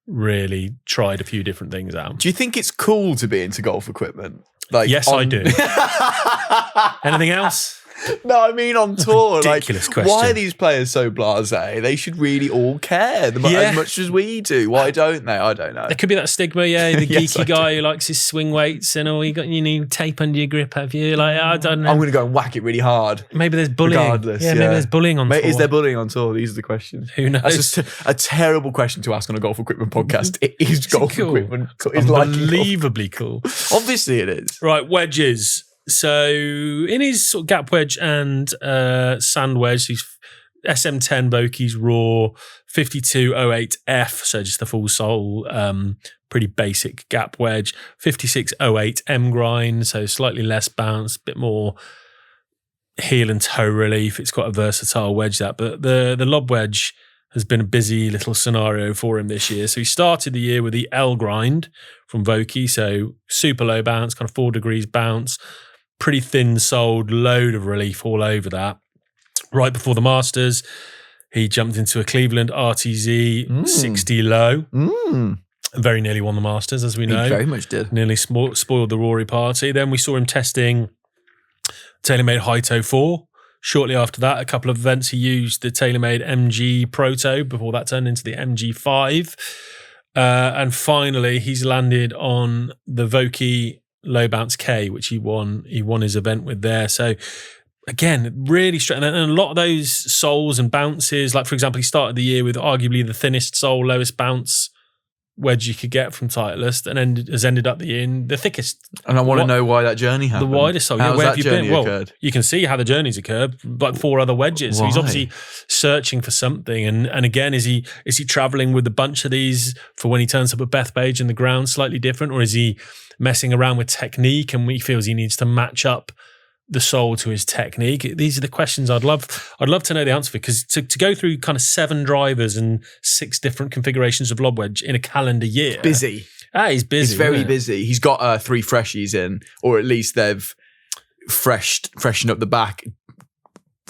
really tried a few different things out. Do you think it's cool to be into golf equipment? Yes, I do. Anything else? No, I mean on tour. Ridiculous question. Why are these players so blasé? They should really all care as much as we do. Why don't they? I don't know. There could be that stigma, the geeky guy who likes his swing weights and all. You need tape under your grip, have you? Like, I don't know. I'm going to go and whack it really hard. Maybe there's bullying. Regardless, maybe there's bullying on tour. Is there bullying on tour? These are the questions. Who knows? That's just a terrible question to ask on a golf equipment podcast. It is golf equipment. It's unbelievably cool. Obviously it is. Right, wedges. So in his sort of gap wedge and sand wedge, he's SM10 Vokeys Raw 5208F, so just the full sole, pretty basic gap wedge. 5608 M grind, so slightly less bounce, a bit more heel and toe relief. It's quite a versatile wedge that, but the lob wedge has been a busy little scenario for him this year. So he started the year with the L grind from Vokey, so super low bounce, kind of 4 degrees bounce. Pretty thin soled, load of relief all over that. Right before the Masters, he jumped into a Cleveland RTZ 60 low. Very nearly won the Masters, as we know. He very much did. Nearly spoiled the Rory party. Then we saw him testing TaylorMade Hito 4. Shortly after that, a couple of events, he used the TaylorMade MG Proto before that turned into the MG5. And finally, he's landed on the Vokey Low Bounce K, which he won. He won his event with there. So again, really straight. And a lot of those soles and bounces, like for example, he started the year with arguably the thinnest sole, lowest bounce wedge you could get from Titleist, and has ended up the year in the thickest. And I want to know why that journey happened. The widest sole. How's where that have you journey been? occurred? Well, you can see how the journey's occurred, but 4 other wedges. So he's obviously searching for something. And again, is he traveling with a bunch of these for when he turns up at Bethpage and the ground slightly different, or is he messing around with technique and he feels he needs to match up the sole to his technique? These are the questions I'd love to know the answer for, because to go through kind of 7 drivers and 6 different configurations of lob wedge in a calendar year. Busy. He's busy. He's very busy. He's got 3 freshies in, or at least they've freshened up the back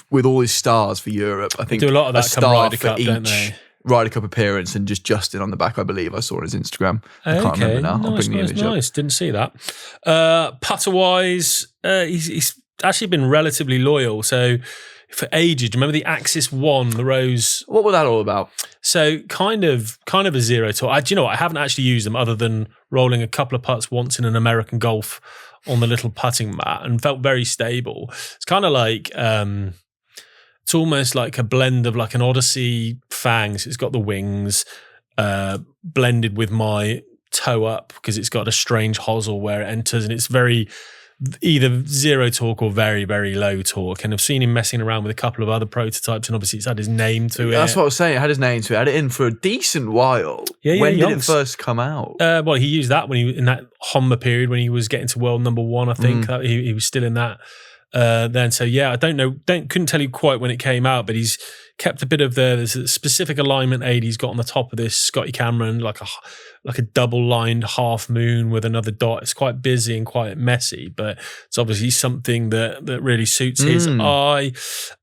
with all his stars for Europe. I think do a lot of that come Ryder Cup, don't they? Ryder Cup appearance, and just Justin on the back, I believe I saw on his Instagram. I can't remember now. I'll bring the image up. Nice. Didn't see that. Putter wise, he's actually been relatively loyal. So for ages, do you remember the Axis 1, the Rose? What was that all about? So kind of a zero tour. Do you know what? I haven't actually used them other than rolling a couple of putts once in an American Golf on the little putting mat, and felt very stable. It's kind of like it's almost like a blend of like an Odyssey Fangs. It's got the wings blended with my toe up, because it's got a strange hosel where it enters, and it's very either zero torque or very, very low torque. And I've seen him messing around with a couple of other prototypes, and obviously it's had his name to it. That's what I was saying. It had his name to it. Had it in for a decent while. When did it first come out? Well, he used that when he in that Honma period when he was getting to world number 1. I think he was still in that then. So yeah, I don't know. Couldn't tell you quite when it came out, but he's kept a bit of there's a specific alignment aid he's got on the top of this Scotty Cameron, like a double lined half moon with another dot. It's quite busy and quite messy, but it's obviously something that really suits his eye.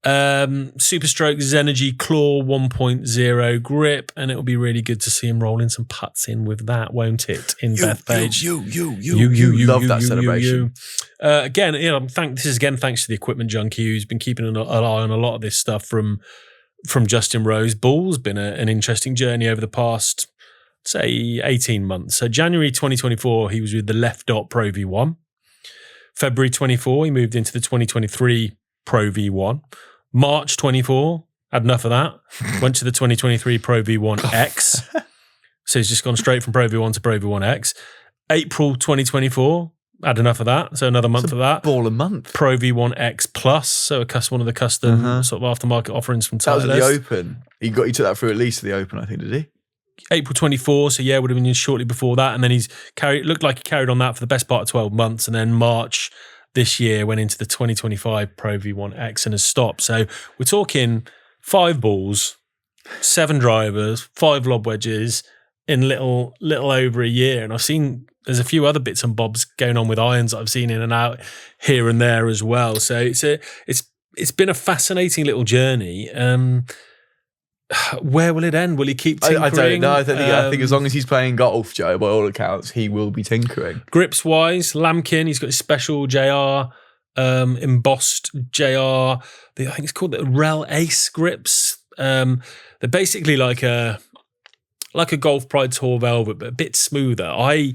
Superstroke Zenergy Claw 1.0 grip, and it'll be really good to see him rolling some putts in with that, won't it? In Bethpage. You love that celebration. Again, thanks to the equipment junkie who's been keeping an eye on a lot of this stuff from Justin Rose. Ball's been an interesting journey over the past, say, 18 months. So January 2024, he was with the Left Dot Pro V1. February 24, he moved into the 2023 Pro V1. March 24, had enough of that. Went to the 2023 Pro V1 X. So he's just gone straight from Pro V1 to Pro V1 X. April 2024. Had enough of that. So another month of that. Ball a month. Pro V1X Plus. So one of the custom sort of aftermarket offerings from Titleist. That was at the Open. He took that through at least to the Open, I think, did he? April 24. So yeah, would have been shortly before that. And then looked like he carried on that for the best part of 12 months. And then March this year went into the 2025 Pro V1X and has stopped. So we're talking 5 balls, 7 drivers, 5 lob wedges in little over a year. And I've seen there's a few other bits and bobs going on with irons that I've seen in and out here and there as well. So it's been a fascinating little journey. Where will it end? Will he keep tinkering? I don't know. I think as long as he's playing golf, Joe, by all accounts, he will be tinkering. Grips wise, Lamkin, he's got his special JR, embossed JR. I think it's called the Rel Ace grips. They're basically like a Golf Pride Tour Velvet, but a bit smoother. I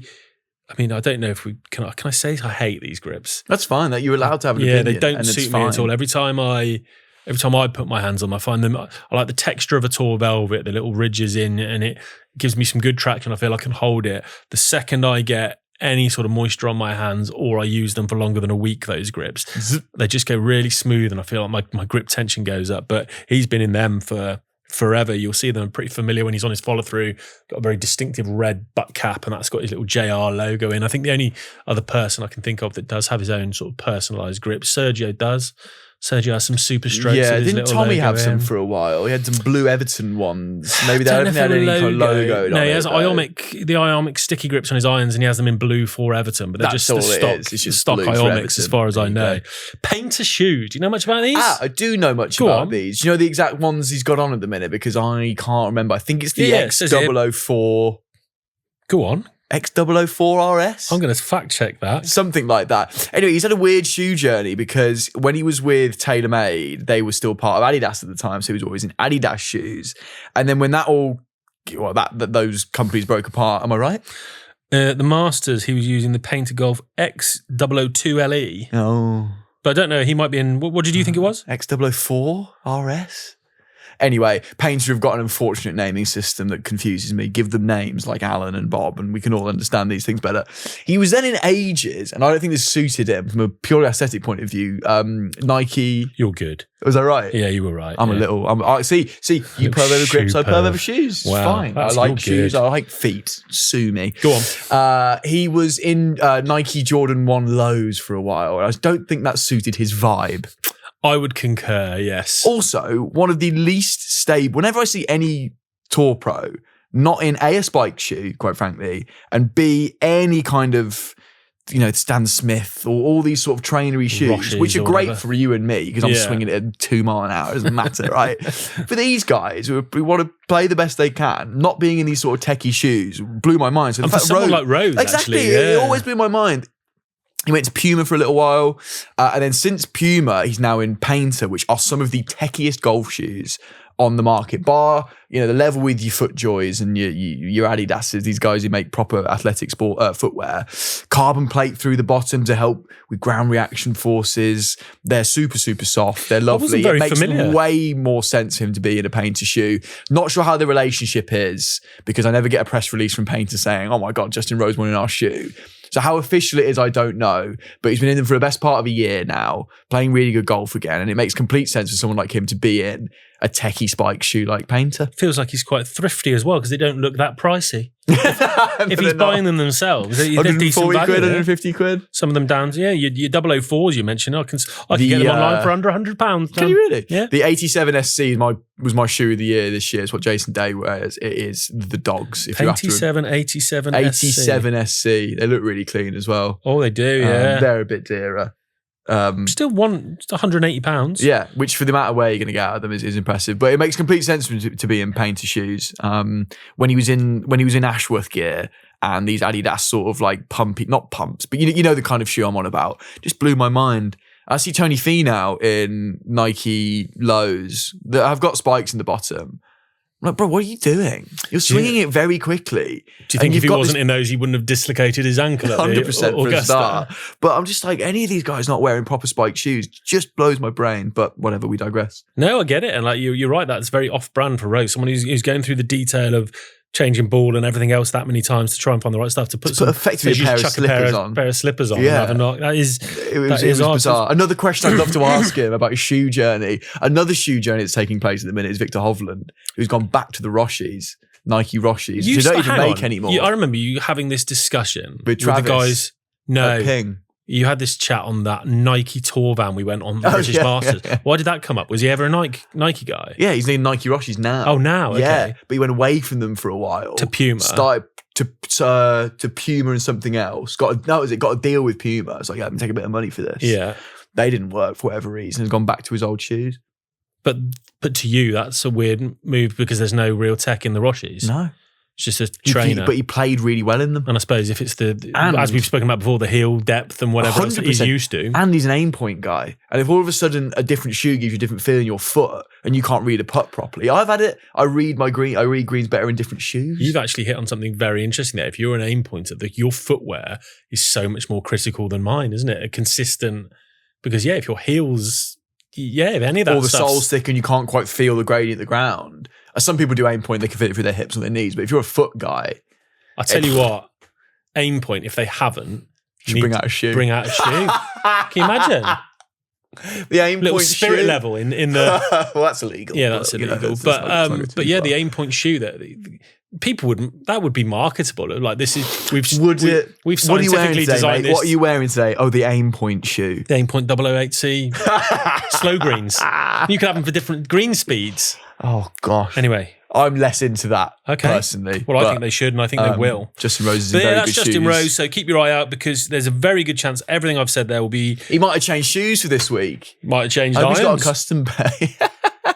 mean, I don't know if we can I say I hate these grips. That's fine. That you're allowed to have an opinion. Yeah, they don't suit me at all. Every time I put my hands on them, I find them. I like the texture of a Tour Velvet, the little ridges in, and it gives me some good traction. I feel I can hold it. The second I get any sort of moisture on my hands, or I use them for longer than a week, those grips, they just go really smooth, and I feel like my grip tension goes up. But he's been in them for forever. You'll see them pretty familiar when he's on his follow through. Got a very distinctive red butt cap, and that's got his little JR logo in. I think the only other person I can think of that does have his own sort of personalised grip, Sergio does. Sergio has some super strokes. Yeah, with his didn't little Tommy logo have some in. for a while? He had some blue Everton ones. Maybe they Don't haven't know had if any they're kind of logo. No, he has the Ionic sticky grips on his irons, and he has them in blue for Everton, but they're That's just all the it stock, is. It's just stock blue for Ionics Everton. as far as There I you know. go. Painter shoe. Do you know much about these? I do know much Go about on. these. Do you know the exact ones he's got on at the minute? Because I can't remember. I think it's the Yeah, it says here. X004. Go on. X004 RS? I'm going to fact check that. Something like that. Anyway, he's had a weird shoe journey because when he was with TaylorMade, they were still part of Adidas at the time, so he was always in Adidas shoes. And then when those companies broke apart, am I right? The Masters, he was using the Painter Golf X002 LE. Oh. But I don't know, he might be in... What did you think it was? X004 RS? Anyway, Painter have got an unfortunate naming system that confuses me. Give them names like Alan and Bob, and we can all understand these things better. He was then in ages, and I don't think this suited him from a purely aesthetic point of view. Nike. You're good. Was that right? Yeah, you were right. I'm a little. I see. You perv over grips. I perv over shoes. Wow, Fine. I like shoes. good. I like feet. Sue me. Go on. He was in Nike Jordan 1 lows for a while, and I don't think that suited his vibe. I would concur, yes. Also, one of the least stable, whenever I see any Tour Pro, not in A, a spike shoe, quite frankly, and B, any kind of, Stan Smith or all these sort of trainery shoes, Roches which are or great whatever. for you and me, because I'm Yeah. swinging it at 2 miles an hour, it doesn't matter, right? For these guys who want to play the best they can, not being in these sort of techie shoes, blew my mind. So And for someone like Rose, exactly, actually, it yeah. always blew my mind. He went to Puma for a little while, and then since Puma, he's now in Painter, which are some of the techiest golf shoes on the market. Bar, the level with your FootJoys and your Adidas's, these guys who make proper athletic sport footwear. Carbon plate through the bottom to help with ground reaction forces. They're super, super soft. They're lovely. very It makes familiar. way more sense for him to be in a Painter shoe. Not sure how the relationship is, because I never get a press release from Painter saying, "Oh my God, Justin Rose won in our shoe." So how official it is, I don't know. But he's been in them for the best part of a year now, playing really good golf again. And it makes complete sense for someone like him to be in a techie spike shoe like Painter. Feels like he's quite thrifty as well, because they don't look that pricey. If he's buying them themselves, they're decent 140 value. quid, yeah. 150 quid. Some of them down to, your 004s you mentioned. I can get them online for under £100. Can you really? Yeah. The 87 SC was my shoe of the year this year. It's what Jason Day wears. It is the dogs. If you're after 87 87 SC. They look really clean as well. Oh, they do, yeah. They're a bit dearer. Still £180. Yeah, which for the amount of wear you're going to get out of them is impressive. But it makes complete sense for him to be in Painter shoes. When he was in Ashworth gear and these Adidas sort of like pumpy, not pumps, but you know the kind of shoe I'm on about, just blew my mind. I see Tony Finau in Nike lows that have got spikes in the bottom. I'm like, bro, what are you doing? You're swinging it very quickly. Do you think if he wasn't in those, he wouldn't have dislocated his ankle at 100% for a Augusta? start. But I'm just like, any of these guys not wearing proper spiked shoes just blows my brain. But whatever, we digress. No, I get it. And like you're right, that's very off-brand for Rose. Someone who's going through the detail of changing ball and everything else that many times to try and find the right stuff to put effectively a pair of slippers on. Pair of slippers on. Yeah. And have a knock. That is It was bizarre. Another question I'd love to ask him about his shoe journey. Another shoe journey that's taking place at the minute is Victor Hovland, who's gone back to the Roshis, Nike Roshis, which they don't even make anymore. I remember you having this discussion with the guys. No, Ping. You had this chat on that Nike tour van we went on the British Masters. Yeah. Why did that come up? Was he ever a Nike guy? Yeah, he's in Nike Roshis now. Oh, now? Okay. Yeah, but he went away from them for a while. To Puma. Started to Puma and something else. Got a deal with Puma. It's like, yeah, I'm take a bit of money for this. Yeah. They didn't work for whatever reason. He's gone back to his old shoes. But to you, that's a weird move because there's no real tech in the Roshis. No. It's just a trainer. But he played really well in them. And I suppose if it's as we've spoken about before, the heel depth and whatever else he's used to. And he's an aim point guy. And if all of a sudden a different shoe gives you a different feel in your foot and you can't read a putt properly, I've had it. I read greens better in different shoes. You've actually hit on something very interesting there. If you're an aim pointer, your footwear is so much more critical than mine, isn't it? A consistent, because if your heels, if any of that, or the sole's thick and you can't quite feel the gradient of the ground. Some people do aim point, they can fit it through their hips or their knees. But if you're a foot guy, I tell you what, aim point, if they haven't, you bring out a shoe. Bring out a shoe. Can you imagine? The aim little point spirit shoe. level in the. Well, that's illegal. Yeah, that's illegal. But yeah, the aim point shoe that people would be marketable. Like this is we've scientifically designed this. What are you wearing today? Oh, the aim point shoe. The aim point 008C slow greens. You can have them for different green speeds. Oh gosh. Anyway, I'm less into that personally. Well, I think they should, and I think they will. Justin Rose is in very good shoes. That's Justin Rose, so keep your eye out because there's a very good chance everything I've said there will be. He might have changed shoes for this week. Might have changed irons. He's got a custom pay.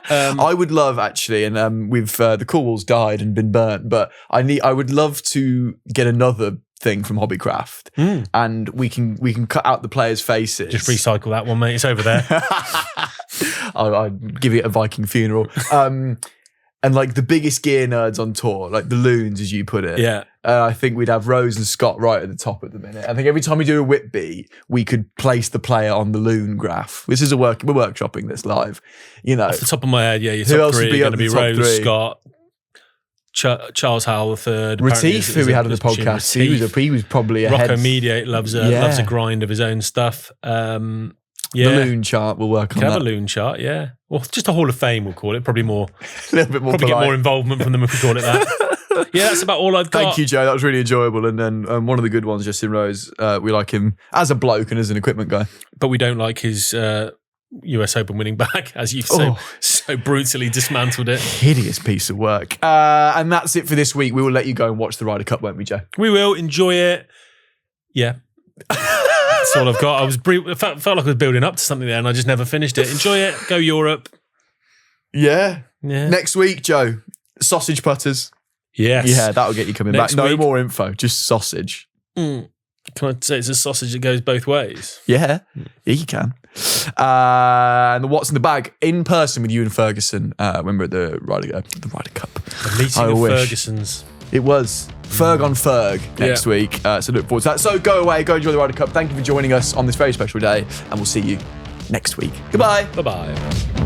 I would love actually, and we've the cool walls died and been burnt, but I would love to get another thing from Hobbycraft, and we can cut out the players' faces. Just recycle that one, mate. It's over there. I'd give it a Viking funeral. And like the biggest gear nerds on tour, like the loons, as you put it. Yeah. I think we'd have Rose and Scott right at the top at the minute. I think every time we do a Whitby, we could place the player on the loon graph. This is we're workshopping this live. You know, off the top of my head, your who top else three would be going to be Rose, three? Scott, Charles Howell III, Retief, who we had on the podcast, he was probably ahead. Rocco Mediate loves a grind of his own stuff. The loon chart, we'll work on that. Have a loon chart, yeah. Well, just a Hall of Fame, we'll call it. Probably more, a little bit more. Probably polite. get more involvement from them if we call it that. Yeah, that's about all I've got. Thank you, Joe. That was really enjoyable. And then one of the good ones, Justin Rose. We like him as a bloke and as an equipment guy, but we don't like his US Open winning back, as you've so brutally dismantled it. Hideous piece of work. And that's it for this week. We will let you go and watch the Ryder Cup, won't we, Joe? We will enjoy it. Yeah. That's all I've got. I felt like I was building up to something there, and I just never finished it. Enjoy it. Go Europe. Yeah. Next week, Joe, sausage putters. Yes. Yeah, that'll get you coming back. No more info, just sausage. Can I say it's a sausage that goes both ways? Yeah, you can. And the What's in the Bag in person with you and Ferguson when we're at the Ryder Cup. The meeting of Fergusons. It was Ferg on Ferg next week. So look forward to that. So go away, go enjoy the Ryder Cup. Thank you for joining us on this very special day, and we'll see you next week. Goodbye. Bye-bye.